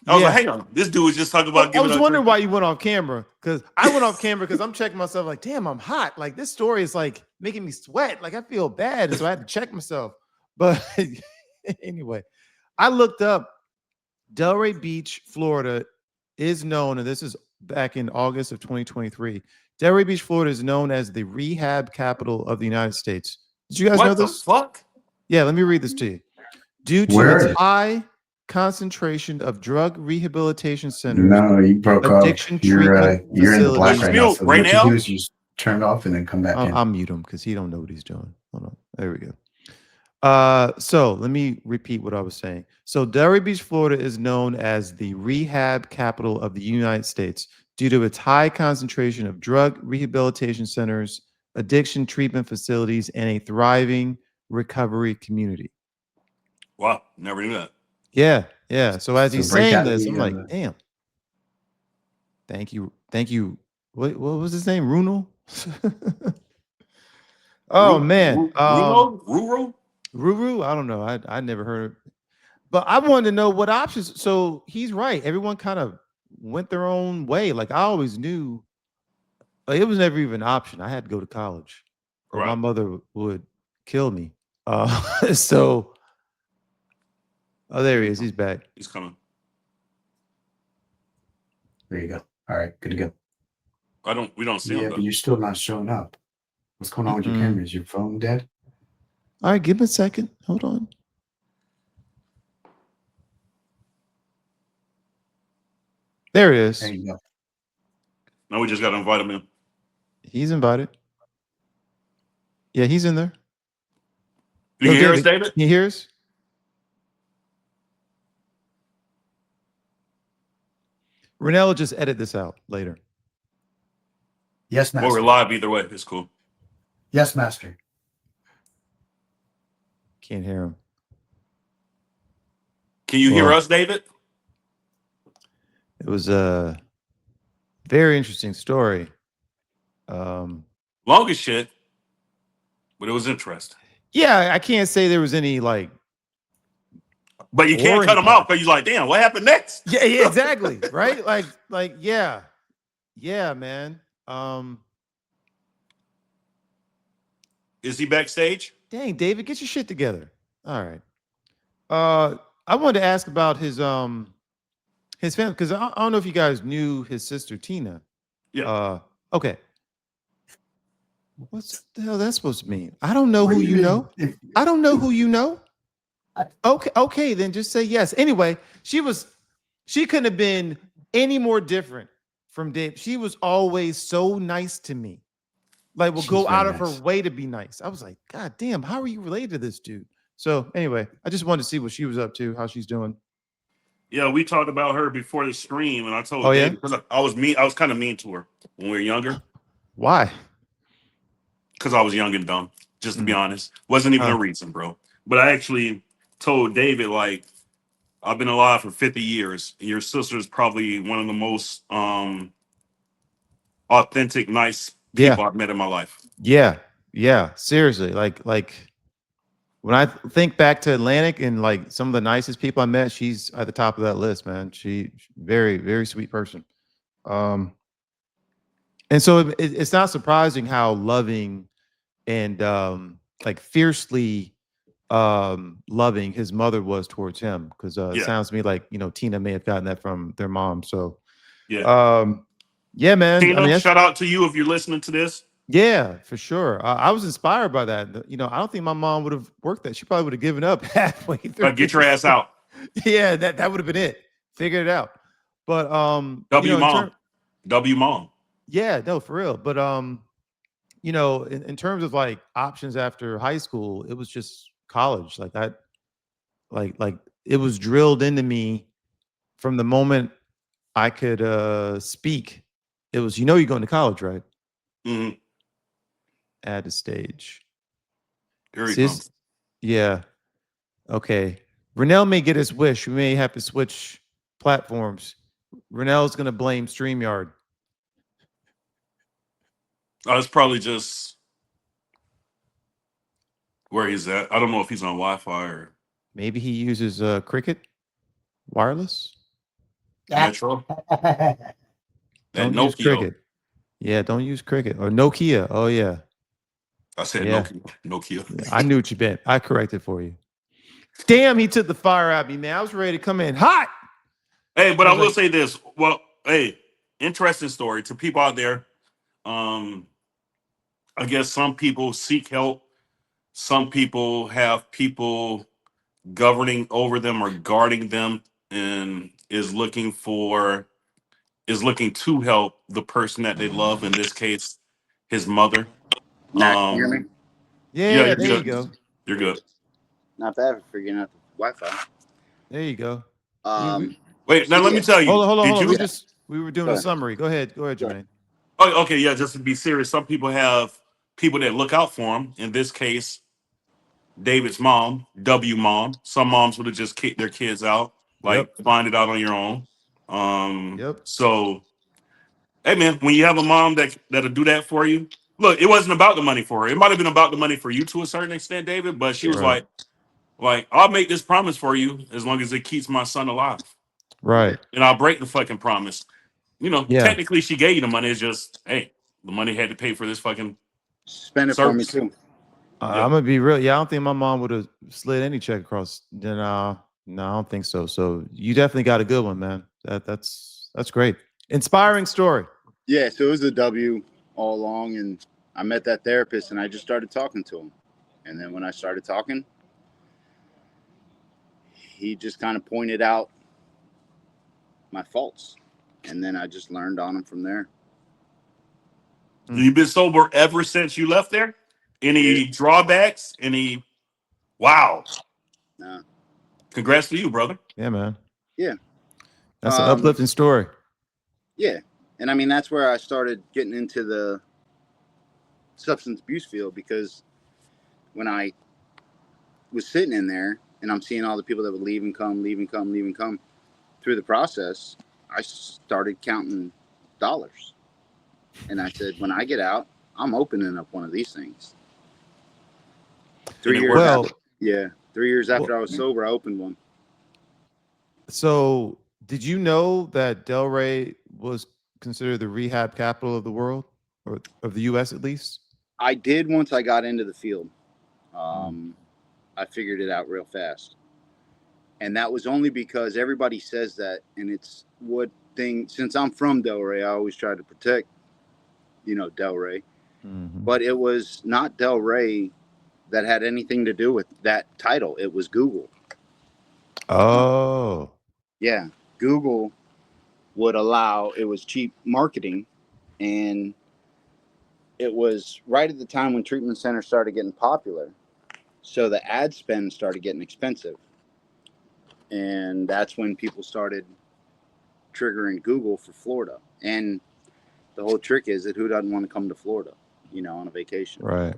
I was like, hang on. This dude was just talking about giving I was up. wondering why you went off camera, because I went off camera because I'm checking myself like, damn, I'm hot. Like this story is like making me sweat. Like I feel bad. And so I had to check myself. But anyway, I looked up Delray Beach, Florida is known, and this is back in August of 2023. Delray Beach, Florida is known as the rehab capital of the United States. Did you guys know this? What the fuck? Yeah, let me read this to you. Due to its high concentration of drug rehabilitation centers, No, you broke addiction off. You're in the black Just right now. mute So right what you now? do is you just turn it off and then come back in. I'll mute him because he don't know what he's doing. Hold on. There we go. So let me repeat what I was saying. So Delray Beach, Florida is known as the rehab capital of the United States due to its high concentration of drug rehabilitation centers, addiction treatment facilities, and a thriving recovery community. Wow, never knew that. Yeah, yeah. So as he's saying this, I'm like, the damn. Thank you. What was his name? Runel? Oh man. Ruru? I don't know. I never heard. But I wanted to know what options. So he's right. Everyone kind of went their own way. Like I always knew it was never even an option. I had to go to college or my mother would kill me. So there he is. He's back. He's coming. There you go. All right, good to go. We don't see him. Yeah, but you're still not showing up. What's going on with your camera? Is your phone dead? All right, give me a second. Hold on. There it is. There you go. Now we just got to invite him in. He's invited. Yeah, he's in there. Do you hear us, David? Can you hear us? Renell will just edit this out later. Yes, Well, we're master. live either way. It's cool. Yes, master. Can't hear him. Can you hear us, David? It was a very interesting story. Long as shit, but it was interesting. Yeah, I can't say there was any like. But you can't cut them off because you're like, damn, what happened next? Yeah, exactly. Right? Yeah, man. Is he backstage? Dang, David, get your shit together. All right. I wanted to ask about his family because I don't know if you guys knew his sister Tina. Yeah. Okay. What's the hell that's supposed to mean? I don't know who you know. I don't know who you know. Okay, then just say yes. Anyway, she couldn't have been any more different from Dave. She was always so nice to me. Like, will go out of her way to be nice. I was like, God damn, how are you related to this dude? So anyway, I just wanted to see what she was up to, how she's doing. Yeah, we talked about her before the stream, and I told Oh, David yeah? because I was mean. I was kind of mean to her when we were younger Why? because I was young and dumb. Just to be honest, wasn't even a reason, bro. But I actually told David, like, I've been alive for 50 years. And your sister is probably one of the most authentic, nice people I've met in my life. Yeah. Seriously, like when I think back to Atlantic and like some of the nicest people I met, she's at the top of that list, man. She very, very sweet person. And so it's not surprising how loving and like fiercely loving his mother was towards him, because it sounds to me like, you know, Tina may have gotten that from their mom. So yeah, man. Tina, I mean, shout out to you if you're listening to this. Yeah, for sure. I was inspired by that. You know, I don't think my mom would have worked that. She probably would have given up halfway through. Get your ass out. Yeah, that would have been it. Figured it out. But W mom. Yeah, no, for real. But you know, in terms of like options after high school, it was just college. Like that, like it was drilled into me from the moment I could speak. It was, you know, you're going to college, right? Mm-hmm. Add to stage. Here he comes. Yeah. Okay. Renell may get his wish. We may have to switch platforms. Renell's going to blame StreamYard. It's probably just where he's at. I don't know if he's on Wi-Fi or maybe he uses Cricket wireless. Metro. Don't use Cricket. Yeah, don't use Cricket or Nokia. Oh yeah. I said Nokia. I knew what you meant. I corrected for you. Damn, he took the fire out of me, man. I was ready to come in hot. Hey, but I will say this. Well, hey, interesting story to people out there. I guess some people seek help. Some people have people governing over them or guarding them, and is looking to help the person that they love. In this case, his mother. Can you hear me? Yeah, there you go. You're good. Not bad for figuring out the Wi-Fi. There you go. Wait, now let me tell you. Hold on. We were doing a summary. Go ahead, Jermaine. Oh, okay, yeah. Just to be serious, some people have people that look out for them. In this case, David's mom, W mom. Some moms would have just kicked their kids out, like find it out on your own. So, hey man, when you have a mom that'll do that for you, look, it wasn't about the money for her. It might have been about the money for you to a certain extent, David. But she was like, I'll make this promise for you as long as it keeps my son alive. Right. And I'll break the fucking promise. You know, technically she gave you the money. It's just, hey, the money had to pay for this fucking spend it service. For me too. I'm gonna be real. Yeah, I don't think my mom would have slid any check across. Then no, I don't think so. So you definitely got a good one, man. That's great. Inspiring story. Yeah, so it was a W all along, and I met that therapist, and I just started talking to him. And then when I started talking, he just kind of pointed out my faults. and then I just learned on them from there. You've been sober ever since you left there? Any drawbacks? Any? Wow. Nah. Congrats to you, brother. Yeah, man. Yeah. That's an uplifting story. Yeah. And I mean, that's where I started getting into the substance abuse field, because when I was sitting in there and I'm seeing all the people that would leave and come through the process, I started counting dollars. And I said, when I get out, I'm opening up one of these things. 3 years well, after, 3 years after I was sober, I opened one. So did you know that Delray was considered the rehab capital of the world, or of the US at least? I did once I got into the field. I figured it out real fast. And that was only because everybody says that, and it's what thing, since I'm from Delray, I always try to protect, Delray. But it was not Delray that had anything to do with that title. It was Google. Oh. Yeah. Google would allow, it was cheap marketing, and it was right at the time when treatment centers started getting popular. So the ad spend started getting expensive. And that's when people started triggering Google for Florida. And the whole trick is that who doesn't want to come to Florida, on a vacation? Right.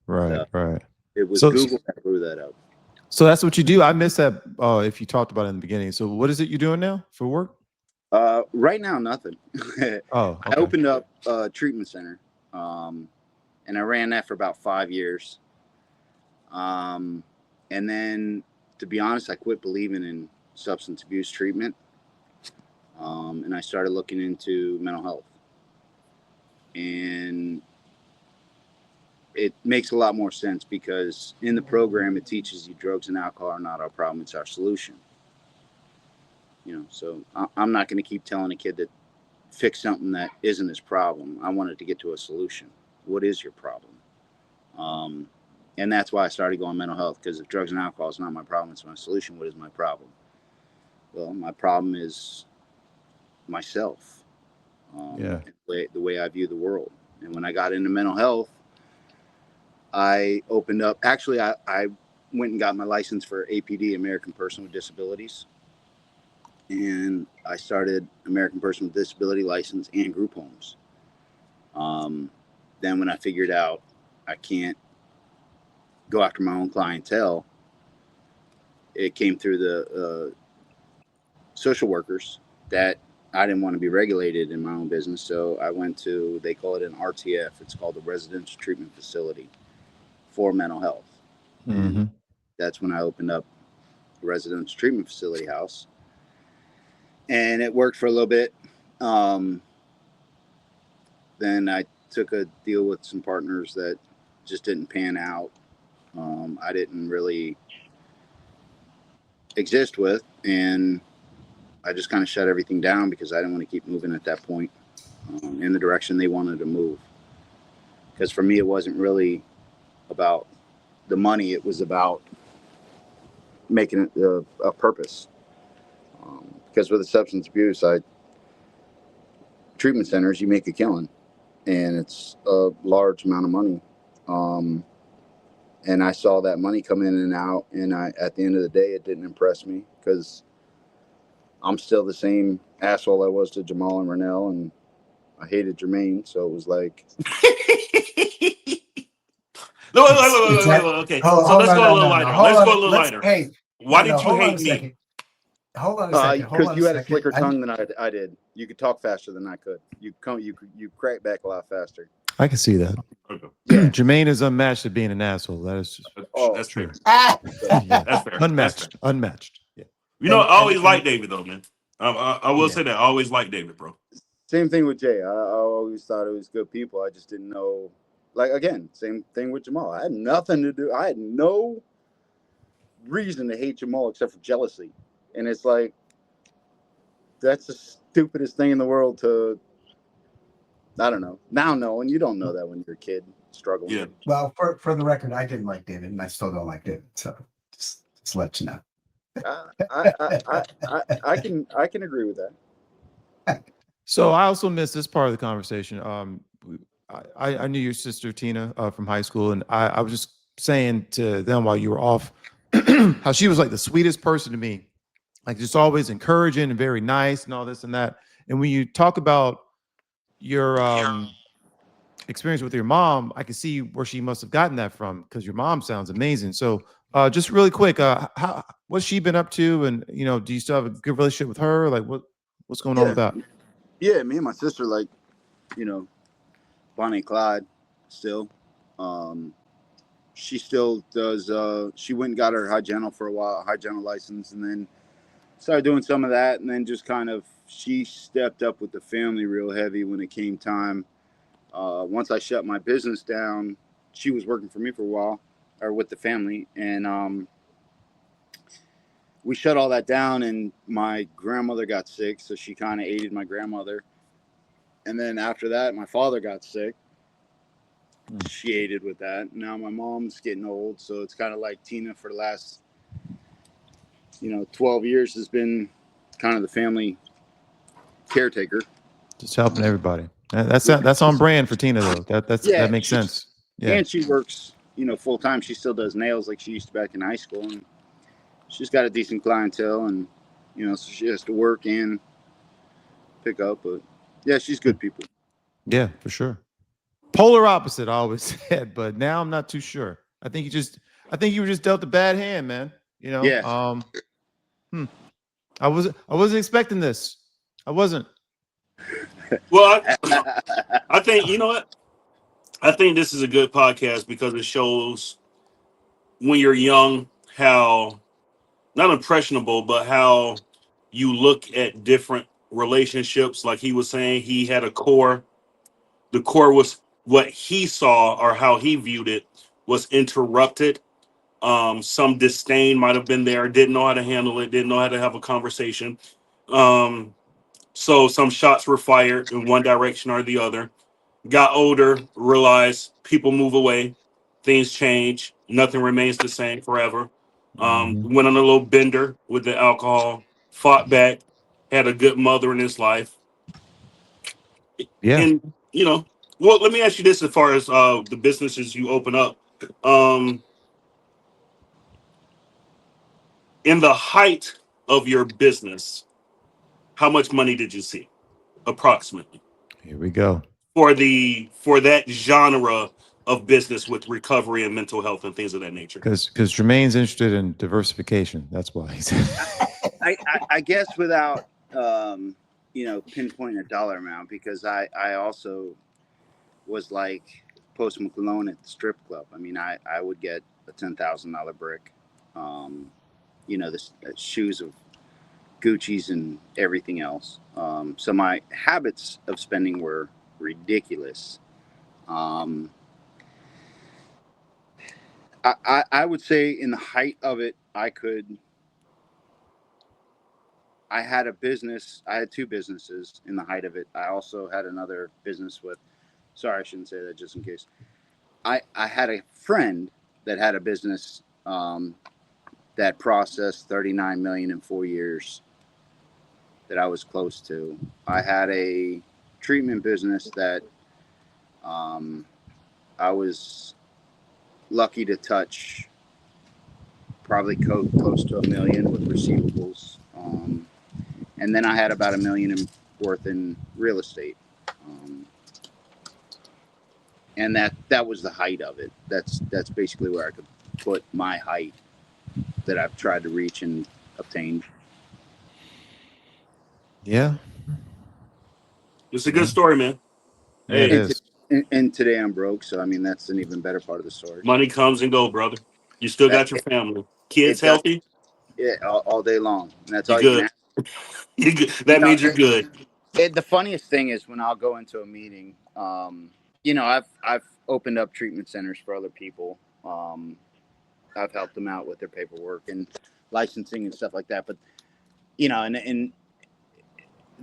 So it was Google that blew that up. So that's what you do. I missed that. Oh, if you talked about it in the beginning. So what is it you're doing now for work? Right now, nothing. Okay. I opened up a treatment center, and I ran that for about 5 years. And then, to be honest, I quit believing in substance abuse treatment, and I started looking into mental health. And it makes a lot more sense, because in the program, it teaches you drugs and alcohol are not our problem, it's our solution. So I'm not going to keep telling a kid that fix something that isn't his problem. I wanted to get to a solution. What is your problem? And that's why I started going mental health, because if drugs and alcohol is not my problem, it's my solution. What is my problem? Well, my problem is myself, the way I view the world. And when I got into mental health, I opened up, actually, I went and got my license for APD, American Person with Disabilities. And I started American Person with Disability license and group homes. Then when I figured out I can't go after my own clientele, it came through the social workers that I didn't want to be regulated in my own business. So I went to, they call it an RTF. It's called a Residential Treatment Facility for Mental Health. And that's when I opened up a residential treatment facility house. And it worked for a little bit. Then I took a deal with some partners that just didn't pan out. I didn't really exist with, and I just kind of shut everything down, because I didn't want to keep moving at that point in the direction they wanted to move. Because for me, it wasn't really about the money. It was about making it a purpose. Because with the substance abuse, treatment centers, you make a killing, and it's a large amount of money. And I saw that money come in and out, and at the end of the day, it didn't impress me, because I'm still the same asshole I was to Jamal and Rennell, and I hated Jermaine, so it was like... No, okay. So let's go a little lighter. Let's go a little lighter. Hey, why did you hate me? Hold on a second. Because you had a slicker tongue than I did. You could talk faster than I could. You crack back a lot faster. I can see that. Okay. Yeah. Jermaine is unmatched at being an asshole. That is just That's true. that's fair. Unmatched. Unmatched. Yeah. I always liked David, though, man. I will say that I always liked David, bro. Same thing with Jay. I always thought it was good people. I just didn't know. Like, again, same thing with Jamal. I had nothing to do. I had no reason to hate Jamal except for jealousy. And it's like, that's the stupidest thing in the world to, I don't know. Now knowing, you don't know that when you're a kid struggling. Yeah. Well, for the record, I didn't like David, and I still don't like David. So just let you know. I can agree with that. So I also missed this part of the conversation. I knew your sister Tina from high school, and I was just saying to them while you were off how she was like the sweetest person to me, like just always encouraging and very nice and all this and that. And when you talk about your experience with your mom, I can see where she must have gotten that from because your mom sounds amazing. So just really quick, what's she been up to, and do you still have a good relationship with her? Like what's going on Yeah, with that? yeah. Me and my sister, like, you know, Bonnie and Clyde, still. Um, she still does. She went and got her hygienal for a while, hygienal license, and then started doing some of that, and then just kind of she stepped up with the family real heavy when it came time. Once I shut my business down, she was working for me for a while, or with the family, and we shut all that down. And my grandmother got sick, so she kind of aided my grandmother. And then after that, my father got sick. She aided with that. Now my mom's getting old, so it's kind of like Tina for the last 12 years has been kind of the family caretaker. Just helping everybody. That's Yeah, that's on brand for Tina though. That yeah. makes sense. Yeah. And she works, full time. She still does nails like she used to back in high school, and she's got a decent clientele, and so she has to work and pick up. But yeah, she's good people. Yeah, for sure. Polar opposite, I always said, but now I'm not too sure. I think you were just dealt a bad hand, man. You know, Yeah, um, hmm. I wasn't expecting this. I wasn't. Well, I think you know what. I think this is a good podcast because it shows when you're young how not impressionable, but how you look at different relationships. Like he was saying, he had a core. The core was what he saw or how he viewed it was interrupted. Some disdain might have been there, didn't know how to handle it, didn't know how to have a conversation. Um, so some shots were fired in one direction or the other. Got older, realized people move away, things change, nothing remains the same forever. Mhm. Went on a little bender with the alcohol, fought back, had a good mother in his life, Yeah. and well, let me ask you this: as far as the businesses you open up, um, in the height of your business, how much money did you see approximately Here we go. for that genre of business with recovery and mental health and things of that nature? Because Jermaine's interested in diversification. That's why he's. I guess without pinpointing a dollar amount, because I also was like Post Malone at the strip club. I mean, I would get a $10,000 brick. The shoes of Gucci's and everything else. So my habits of spending were ridiculous. Um, I would say in the height of it, I had a business. I had two businesses in the height of it. I also had another business with, sorry, I shouldn't say that just in case. I had a friend that had a business that processed 39 million in 4 years that I was close to. I had a treatment business that um, I was lucky to touch probably close to a million with receivables. And then I had about $1 million worth in real estate. Um, and that was the height of it. That's basically where I could put my height that I've tried to reach and obtain. Yeah. It's a good Yeah. story, man. Yeah. It Hey, And, is. and today I'm broke, so I mean that's an even better part of the story. money comes and go, brother. You still That got your family, kids it does healthy. it all day long, and that's You all you can good. ask. You good. You That know, means you're good. the funniest thing is when I'll go into a meeting. I've opened up treatment centers for other people. I've helped them out with their paperwork and licensing and stuff like that. But and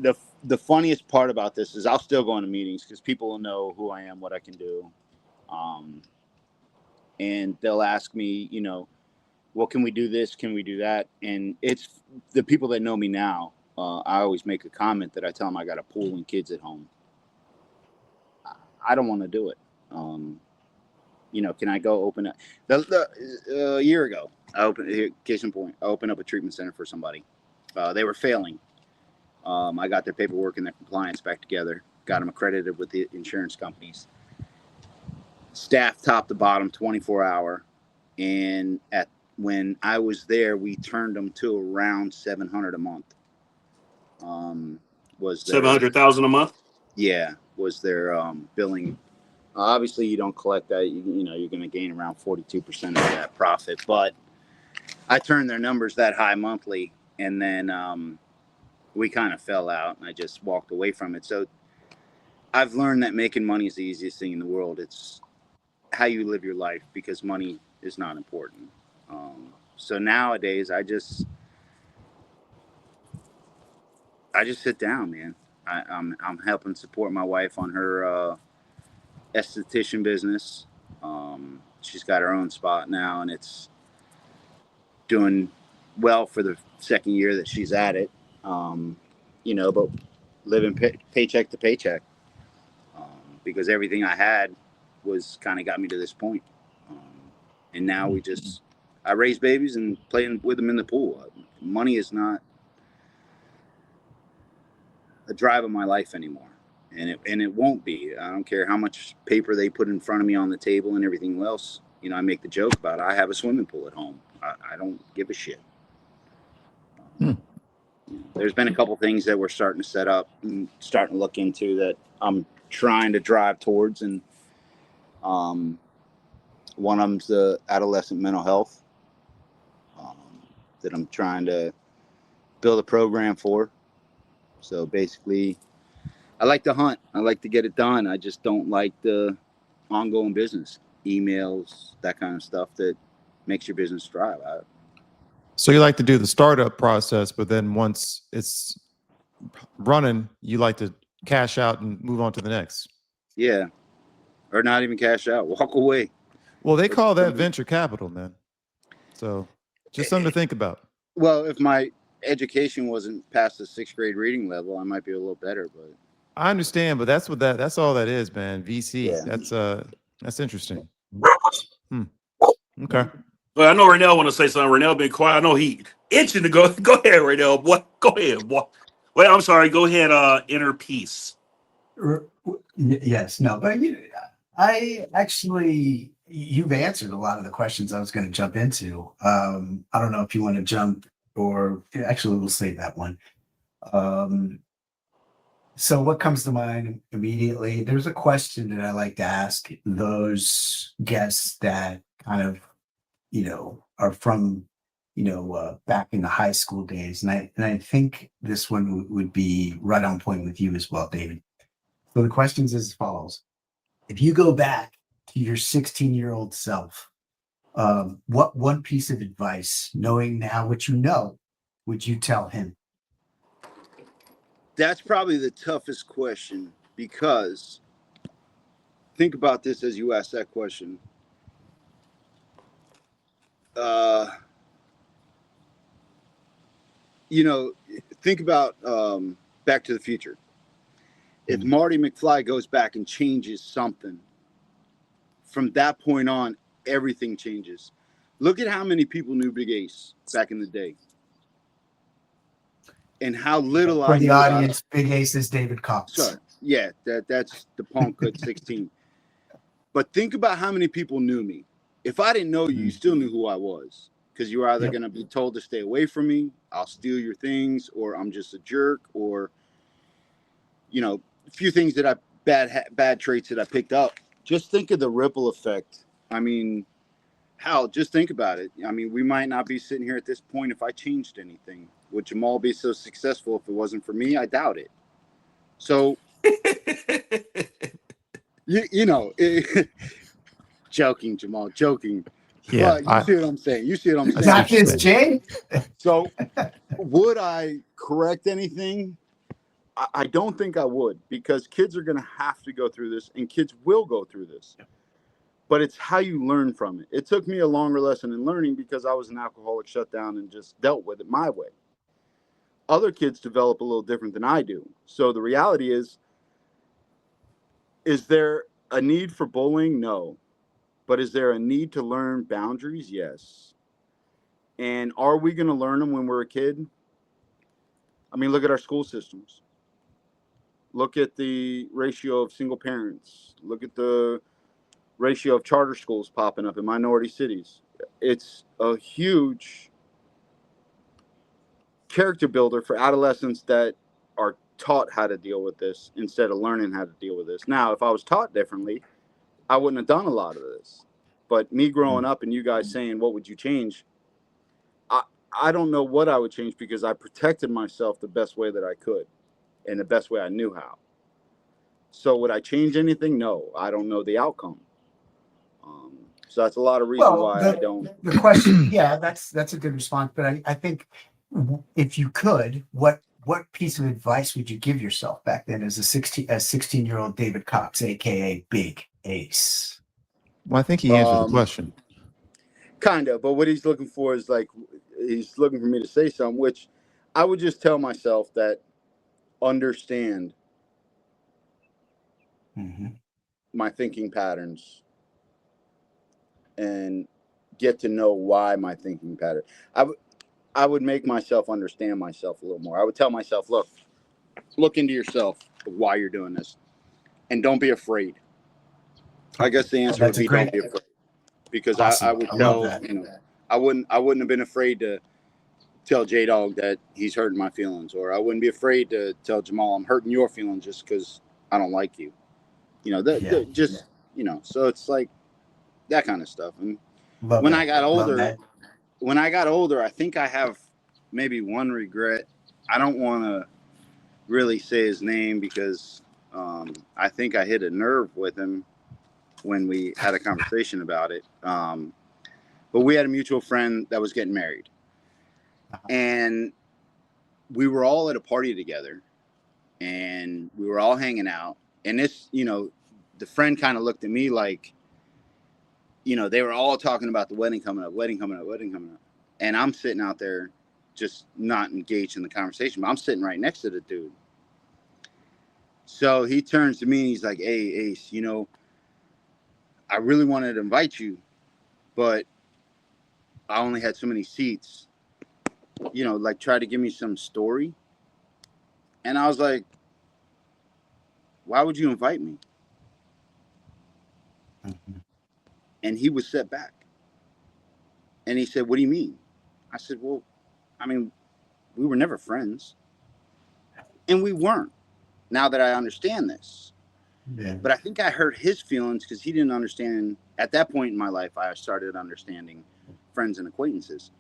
the the funniest part about this is I'll still go into meetings because people will know who I am, what I can do, um, and they'll ask me, well, can we do this? Can we do that? And it's the people that know me now I always make a comment that I tell them I got a pool and kids at home. I don't want to do it. Can I go open a year ago? I opened here, case in point. I opened up a treatment center for somebody. They were failing. I got their paperwork and their compliance back together. Got them accredited with the insurance companies. Staff top to bottom, 24-hour. And when I was there, we turned them to around $700 a month. Was their 700,000 a month? Yeah, was their billing. Obviously, you don't collect that. You're going to gain around 42% of that profit. But I turned their numbers that high monthly, and then we kind of fell out, and I just walked away from it. So I've learned that making money is the easiest thing in the world. It's how you live your life, because money is not important. So nowadays, I just sit down, man. I'm helping support my wife on her esthetician business. She's got her own spot now, and it's doing well for the second year that she's at it. But living paycheck to paycheck, because everything I had was kind of got me to this point. And now I raise babies and playing with them in the pool. Money is not a drive of my life anymore. And it won't be. I don't care how much paper they put in front of me on the table and everything else. I make the joke about it. I have a swimming pool at home. I don't give a shit. There's been a couple things that we're starting to set up and starting to look into that I'm trying to drive towards. And one of them's the adolescent mental health that I'm trying to build a program for. So basically, I like to hunt. I like to get it done. I just don't like the ongoing business, emails, that kind of stuff that makes your business thrive. So you like to do the startup process, but then once it's running, you like to cash out and move on to the next. Yeah. Or not even cash out, walk away. Well, they call that venture capital, man. So just something to think about. Well, if my education wasn't past the 6th grade reading level, I might be a little better, but I understand, but that's all that is, man. VC. Yeah. That's interesting. Okay. Well, I know Renell want to say something. Renell been quiet. I know he itching to go. Go ahead, Renell. Boy, go ahead, boy. Wait, I'm sorry. Go ahead. Inner peace. Yes, no, but I actually, you've answered a lot of the questions I was going to jump into. I don't know if you want to jump, or actually we'll save that one. So what comes to mind immediately? There's a question that I like to ask those guests that kind of, are from, back in the high school days. And I think this one would be right on point with you as well, David. So the question's as follows. If you go back to your 16-year-old self, what one piece of advice, knowing now what you know, would you tell him? That's probably the toughest question, because think about this as you ask that question. Think about Back to the Future. If Marty McFly goes back and changes something, from that point on, everything changes. Look at how many people knew Big Ace back in the day, and how little For I the knew audience, Big Ace is David Cox. Sorry. Yeah, that's the punk at 16. But think about how many people knew me. If I didn't know you, you still knew who I was, because you were either going to be told to stay away from me, I'll steal your things, or I'm just a jerk, or a few things that bad traits that I picked up. Just think of the ripple effect. I mean, Hal, just think about it. I mean, we might not be sitting here at this point if I changed anything. Would Jamal be so successful if it wasn't for me? I doubt it. So, joking, Jamal, joking. Yeah. But you see what I'm saying. Got this, Jay? So, would I correct anything? I don't think I would, because kids are going to have to go through this, and kids will go through this. But it's how you learn from it. It took me a longer lesson in learning, because I was an alcoholic, shut down, and just dealt with it my way. other kids develop a little different than I do. So the reality is there a need for bullying? No. But is there a need to learn boundaries? Yes. And are we going to learn them when we're a kid? I mean, look at our school systems. Look at the ratio of single parents. Look at the ratio of charter schools popping up in minority cities. It's a huge character builder for adolescents that are taught how to deal with this instead of learning how to deal with this. Now, if I was taught differently, I wouldn't have done a lot of this. But me growing up and you guys saying, what would you change? I don't know what I would change because I protected myself the best way that I could and the best way I knew how. So would I change anything? No, I don't know the outcome. So that's a lot of reason why I don't. The question, yeah, that's a good response. But I think if you could, what piece of advice would you give yourself back then as a 16-year-old David Cox, aka Big Ace? Well, I think he answered the question. Kind of, but what he's looking for is like, he's looking for me to say something, which I would just tell myself that understand my thinking patterns and get to know why my thinking pattern. I would make myself understand myself a little more. I would tell myself, look into yourself of why you're doing this and don't be afraid. I guess the answer would be don't be afraid, because Awesome. I would I tell, love that. you know, I wouldn't have been afraid to tell J-Dog that he's hurting my feelings, or I wouldn't be afraid to tell Jamal I'm hurting your feelings just because I don't like you. You know, you know, so it's like that kind of stuff. And when I got older, I think I have maybe one regret. I don't want to really say his name because I think I hit a nerve with him when we had a conversation about it. But we had a mutual friend that was getting married. And we were all at a party together and we were all hanging out. And this, you know, the friend kind of looked at me like, you know, they were all talking about the wedding coming up. And I'm sitting out there just not engaged in the conversation, but I'm sitting right next to the dude. So he turns to me and he's like, hey, Ace, you know, I really wanted to invite you, but I only had so many seats. You know, like try to give me some story. And I was like, why would you invite me? And he was set back. And he said, what do you mean? I said, well, I mean, we were never friends. And we weren't, now that I understand this. Yeah. But I think I hurt his feelings because he didn't understand. At that point in my life, I started understanding friends and acquaintances.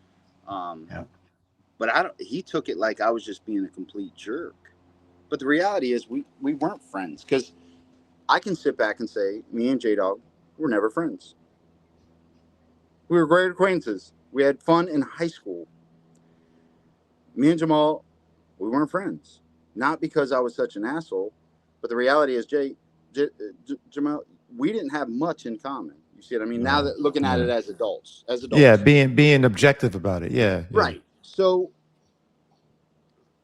But he took it like I was just being a complete jerk. But the reality is we weren't friends, because I can sit back and say, me and J-Dog were never friends. We were great acquaintances. We had fun in high school. Me and Jamal, we weren't friends. Not because I was such an asshole, but the reality is, Jamal, we didn't have much in common. You see what I mean? Now that looking at it as adults. Yeah, being objective about it. Yeah. Right. So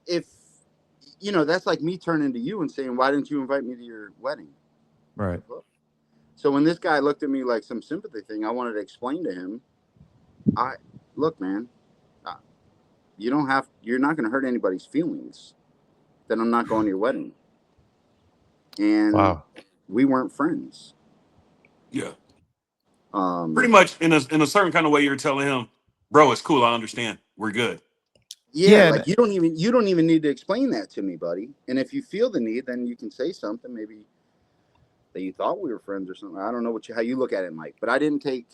if, you know, that's like me turning to you and saying, why didn't you invite me to your wedding? Right. So when this guy looked at me like some sympathy thing, I wanted to explain to him, look, man, you're not going to hurt anybody's feelings. Then I'm not going to your wedding. And we weren't friends. Yeah. Pretty much in a certain kind of way, you're telling him, bro, it's cool. I understand. We're good. Yeah, like you don't even need to explain that to me, buddy. And if you feel the need, then you can say something, maybe that you thought we were friends or something. I don't know how you look at it, Mike, but I didn't take.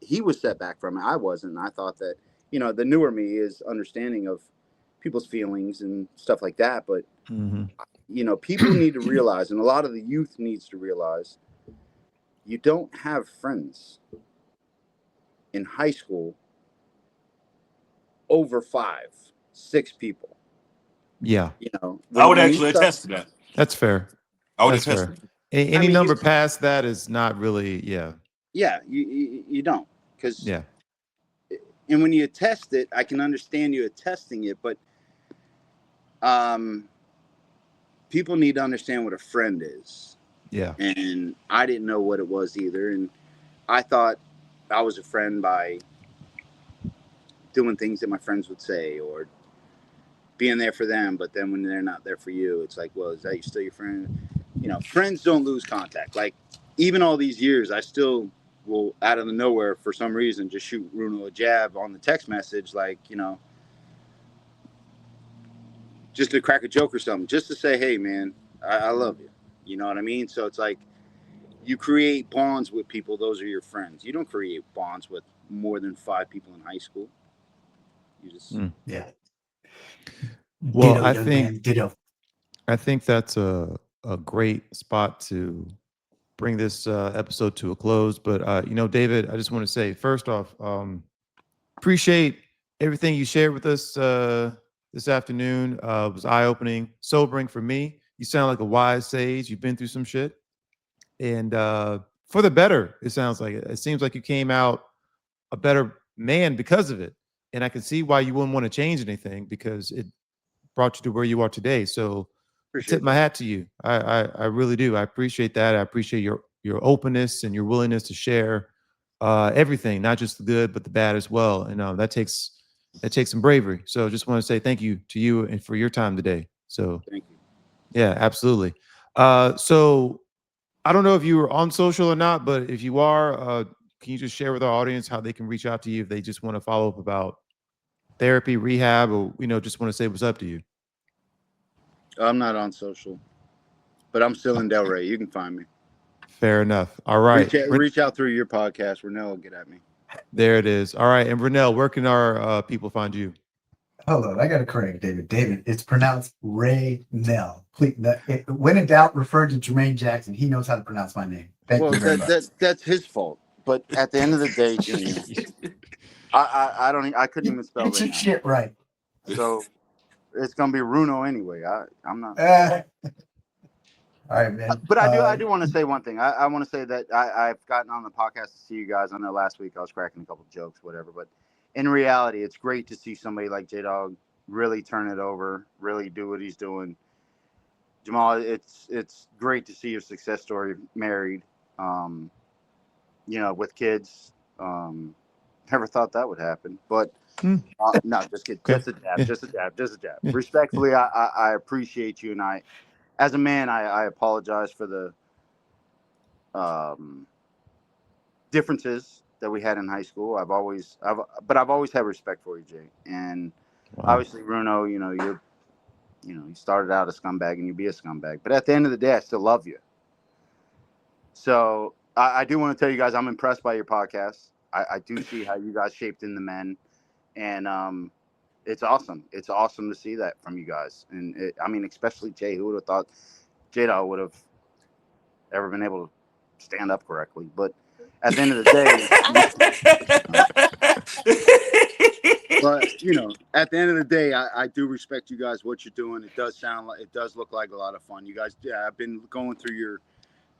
He was set back from it. I wasn't. I thought that, you know, the newer me is understanding of people's feelings and stuff like that. But you know, people need to realize, and a lot of the youth needs to realize, you don't have friends in high school over 5, 6 people. Yeah. You know, I would actually attest to that. That's fair. I would attest. Any number past that is not really, Yeah, you don't, because and when you attest it, I can understand you attesting it, but People need to understand what a friend is. Yeah. And I didn't know what it was either. And I thought I was a friend by doing things that my friends would say or being there for them. But then when they're not there for you, it's like, well, is that still your friend? You know, friends don't lose contact. Like, even all these years, I still will, out of the nowhere, for some reason, just shoot Bruno a jab on the text message, like, you know, just to crack a joke or something, just to say, hey, man, I love you. You know what I mean? So it's like, you create bonds with people. Those are your friends. You don't create bonds with more than 5 people in high school. You just Yeah. Well, Ditto, young man. Ditto. I think that's a great spot to bring this episode to a close. But you know, David, I just want to say first off, appreciate everything you shared with us this afternoon. It was eye-opening, sobering for me. You sound like a wise sage. You've been through some shit, and for the better. It sounds like it seems like you came out a better man because of it, and I can see why you wouldn't want to change anything because it brought you to where you are today. So I tip my hat to you. I really do. I appreciate that. I appreciate your openness and your willingness to share everything, not just the good, but the bad as well. And that takes some bravery. So just want to say thank you to you and for your time today. So thank you. Yeah, absolutely. So I don't know if you were on social or not, but if you are, can you just share with our audience how they can reach out to you if they just want to follow up about therapy, rehab, or just want to say what's up to you? I'm not on social, but I'm still in Delray. You can find me. Fair enough. All right. Reach out through your podcast. Renell will get at me. There it is. All right. And Renell, where can our people find you? Hold on, I got to correct David. David, it's pronounced Raynell. Please, when in doubt, refer to Jermaine Jackson. He knows how to pronounce my name. Thank you very much. That's his fault. But at the end of the day, Junior, I couldn't even spell Get your shit right. So it's gonna be Runo anyway. I'm not. All right, man. But I do want to say one thing. I want to say that I've gotten on the podcast to see you guys. I know last week I was cracking a couple of jokes, whatever. But in reality, it's great to see somebody like J-Dog really turn it over, really do what he's doing. Jamal, it's great to see your success story, married, with kids. Never thought that would happen, but no, just kidding. Just a jab. Respectfully, I appreciate you, and as a man, I apologize for the differences that we had in high school. I've always had respect for you, Jay. And obviously, Bruno, you started out a scumbag and you be a scumbag. But at the end of the day, I still love you. So I do want to tell you guys, I'm impressed by your podcast. I do see how you guys shaped in the men, and it's awesome. It's awesome to see that from you guys. And especially Jay. Who would have thought J-Dog would have ever been able to stand up correctly? But at the end of the day, at the end of the day, I do respect you guys, what you're doing. It does look like a lot of fun. You guys, I've been going through your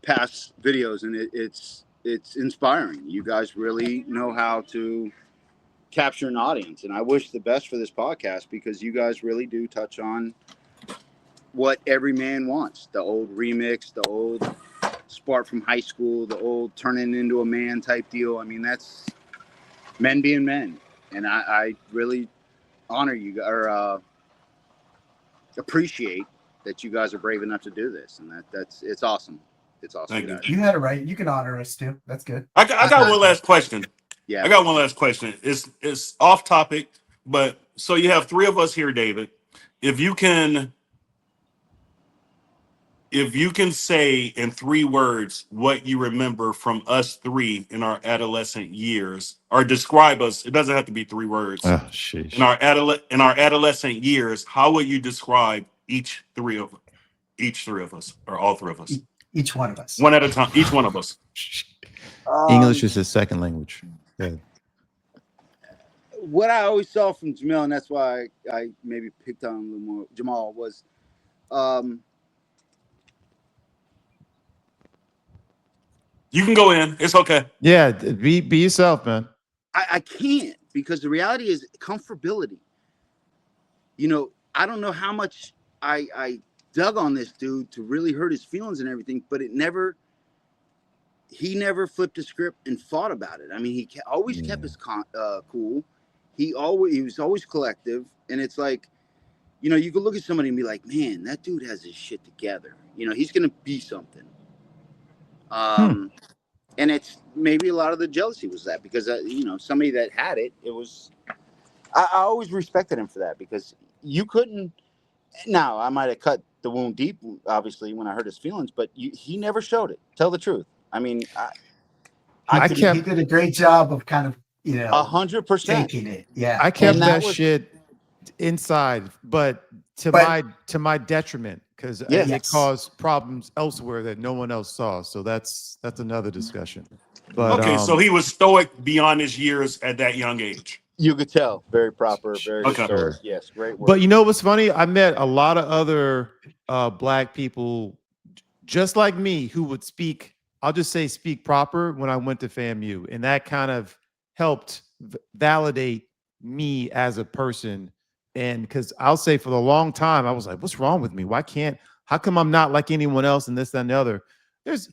past videos, and it's inspiring. You guys really know how to capture an audience, and I wish the best for this podcast because you guys really do touch on what every man wants: the old remix, the old spark from high school, the old turning into a man type deal. That's men being men, and I really honor you or appreciate that you guys are brave enough to do this, and it's awesome. It's awesome. Thank you. You had it right. You can honor us too. That's good. I got one last question. Yeah, I got one last question. It's off topic, but so you have 3 of us here, David. If you can say in 3 words what you remember from us 3 in our adolescent years, or describe us, it doesn't have to be 3 words. Oh, sheesh. In our adolescent years, how would you describe each 3 of us, or all 3 of us? Each one of us. One at a time. Each one of us. English is his second language. Good. What I always saw from Jamil, and that's why I maybe picked on a little more Jamal, was you can go in. It's okay. Yeah, be yourself, man. I can't, because the reality is comfortability. I don't know how much I dug on this dude to really hurt his feelings and everything, but he never flipped a script and fought about it. I mean, he always kept his cool. He was always collective, and it's like, you know, you could look at somebody and be like, man, that dude has his shit together. You know, he's gonna be something. And it's maybe a lot of the jealousy was that because you know, somebody that had it, it was. I always respected him for that because you couldn't. Now I might have cut the wound deep, obviously, when I hurt his feelings, but he never showed it. Tell the truth. I mean, I He kept did a great job of kind of, you know, 100%. taking it. Yeah. I kept And that was, shit inside, but to my detriment, because Yes. it caused problems elsewhere that no one else saw. So that's another discussion. But Okay, so he was stoic beyond his years at that young age. you could tell. Very proper, very Okay. stoic. Yes, great work. But you know what's funny? I met a lot of other Black people just like me who would speak, I'll just say speak proper when I went to FAMU. And that kind of helped validate me as a person. And because I'll say for the long time, I was like, what's wrong with me? How come I'm not like anyone else and this, that, and the other? There's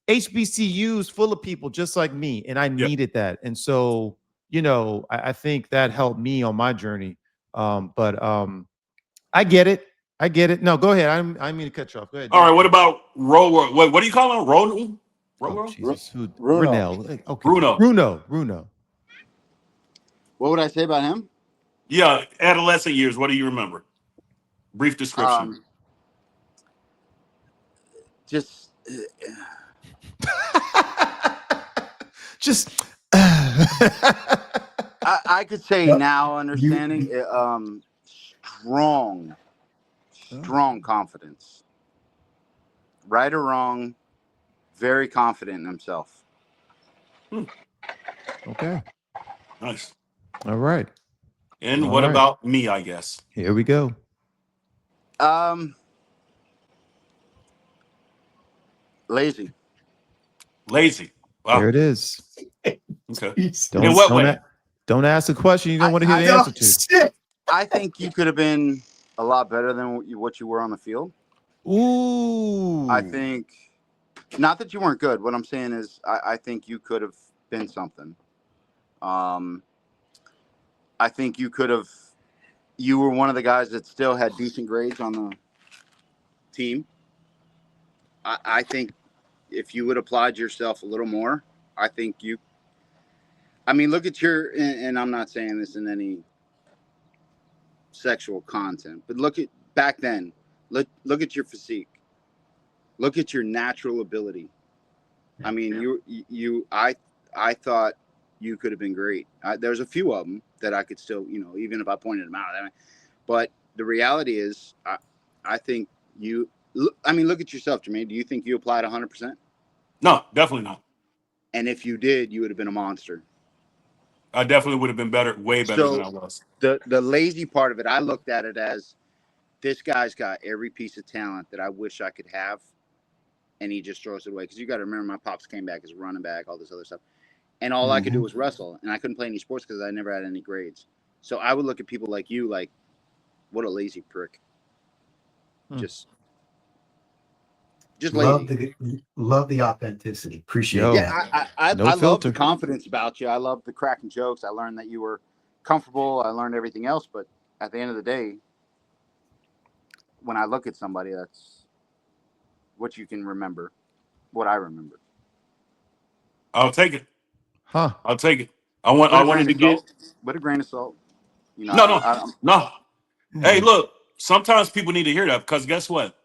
HBCUs full of people just like me. And I needed that. And so, you know, I think that helped me on my journey. But I get it. I get it. No, go ahead. I didn't mean to cut you off. Go ahead. All right, what about what do you call him? Rolo? Oh, Jesus. Bruno. Renell. Okay. Bruno. Bruno. What would I say about him? Yeah, adolescent years. What do you remember? Brief description. Just Just I could say Yep. now, understanding, strong confidence. Right or wrong, very confident in himself. okay. Nice. All right. And All what right. about me, I guess? Here we go. Lazy. Wow. There it is. Okay. Don't, In what way? Don't ask a question you don't want to hear the answer to. Shit. I think you could have been a lot better than what you were on the field. Ooh. I think, not that you weren't good. What I'm saying is, I think you could have been something. I think you could have. You were one of the guys that still had decent grades on the team. I think if you would have applied yourself a little more, I think you. I mean, look at your, and I'm not saying this in any sexual content, but look at back then. Look at your physique. Look at your natural ability. I mean, I thought you could have been great. There's a few of them that I could still, you know, even if I pointed them out. But the reality is, I think you. I mean, look at yourself, Jermaine. Do you think you applied 100%? No, definitely not. And if you did, you would have been a monster. I definitely would have been better, way better than I was. The lazy part of it, I looked at it as this guy's got every piece of talent that I wish I could have, and he just throws it away. Because you got to remember, my pops came back as a running back, all this other stuff, and all I could do was wrestle, and I couldn't play any sports because I never had any grades. So I would look at people like you, like, what a lazy prick. Just lazy. Love the authenticity. Appreciate Yo. it. Yeah, I No love filter. the confidence about you. I love the cracking jokes. I learned that you were comfortable. I learned everything else. But at the end of the day, when I look at somebody, that's what you can remember, what I remember. I'll take it. Huh. I'll take it. I wanted to get with a grain of salt. You know, no. Hey, look, sometimes people need to hear that because guess what?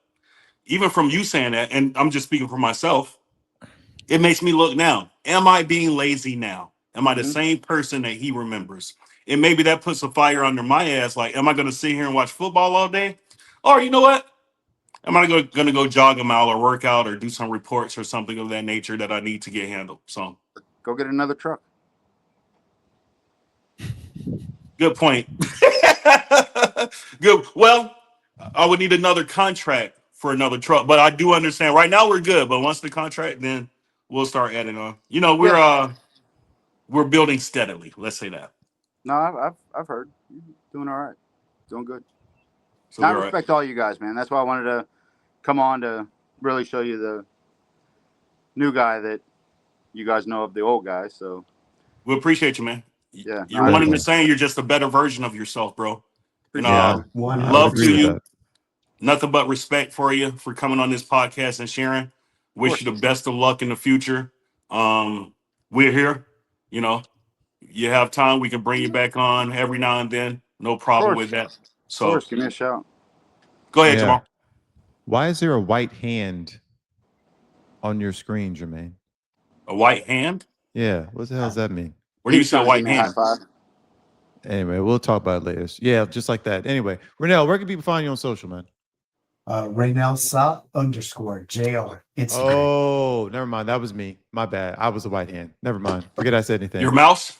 Even from you saying that, and I'm just speaking for myself, it makes me look now. Am I being lazy now? Am I the same person that he remembers? And maybe that puts a fire under my ass. Like, am I going to sit here and watch football all day? Or you know what? Am I going to go jog a mile or work out or do some reports or something of that nature that I need to get handled? So go get another truck. Good point. Good. Well, I would need another contract for another truck, but I do understand. Right now we're good, but once the contract, then we'll start adding on. You know, we're building steadily. Let's say that. No, I've heard. You're doing all right. Doing good. So I we're all right. respect all you guys, man. That's why I wanted to come on to really show you the new guy that you guys know of the old guy. So We appreciate you, man. yeah, You're I one and the Definitely. same. You're just a better version of yourself, bro. And appreciate Yeah, it. I would love agree to 100%. with you. that. Nothing but respect for you for coming on this podcast and sharing. Of Wish course, you the best of luck in the future. We're here. You know, you have time, we can bring you back on every now and then. No of problem course, with that. of course. So Give me a shout. go ahead, Yeah. Jamal. Why is there a white hand on your screen, Jermaine? A white hand? Yeah, what the hell does that mean? Where He do you was see a trying to give white me a high hand? five. Anyway, we'll talk about it later. Yeah, just like that. Anyway, Renell, where can people find you on social, man? Raynell Sa _ JR Instagram. Oh, never mind. That was me. My bad. I was the white hand. Never mind. Forget I said anything. Your mouse?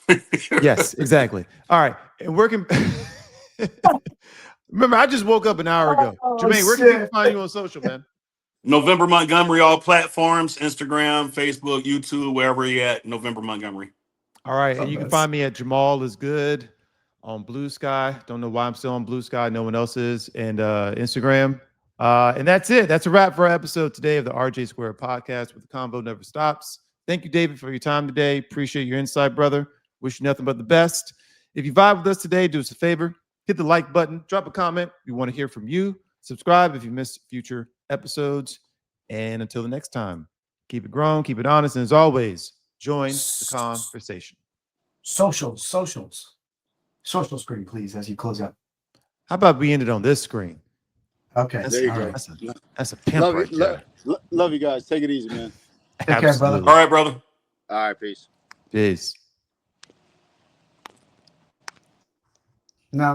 Yes, exactly. All right. And where can remember I just woke up an hour ago. Oh, Jermaine, where can people shit. find you on social, man? November Montgomery, all platforms, Instagram, Facebook, YouTube, wherever you're at, November Montgomery. All right. Oh, And you can that's- find me at Jamal is Good on Blue Sky. Don't know why I'm still on Blue Sky. No one else is. And Instagram. And that's it. That's a wrap for our episode today of the RJ Square podcast where the convo never stops. Thank you, David, for your time today. Appreciate your insight, brother. Wish you nothing but the best. If you vibe with us today, do us a favor. Hit the like button. Drop a comment. We want to hear from you. Subscribe if you missed future episodes. And until the next time, keep it grown, keep it honest. And as always, join the conversation. Social screen, please, as you close out. How about we end it on this screen? Okay. That's, There you all go. right. that's a pimp Love right you, there. love you guys. Take it easy, man. Take care, brother. Absolutely. All right, brother. All right, peace. Peace. Now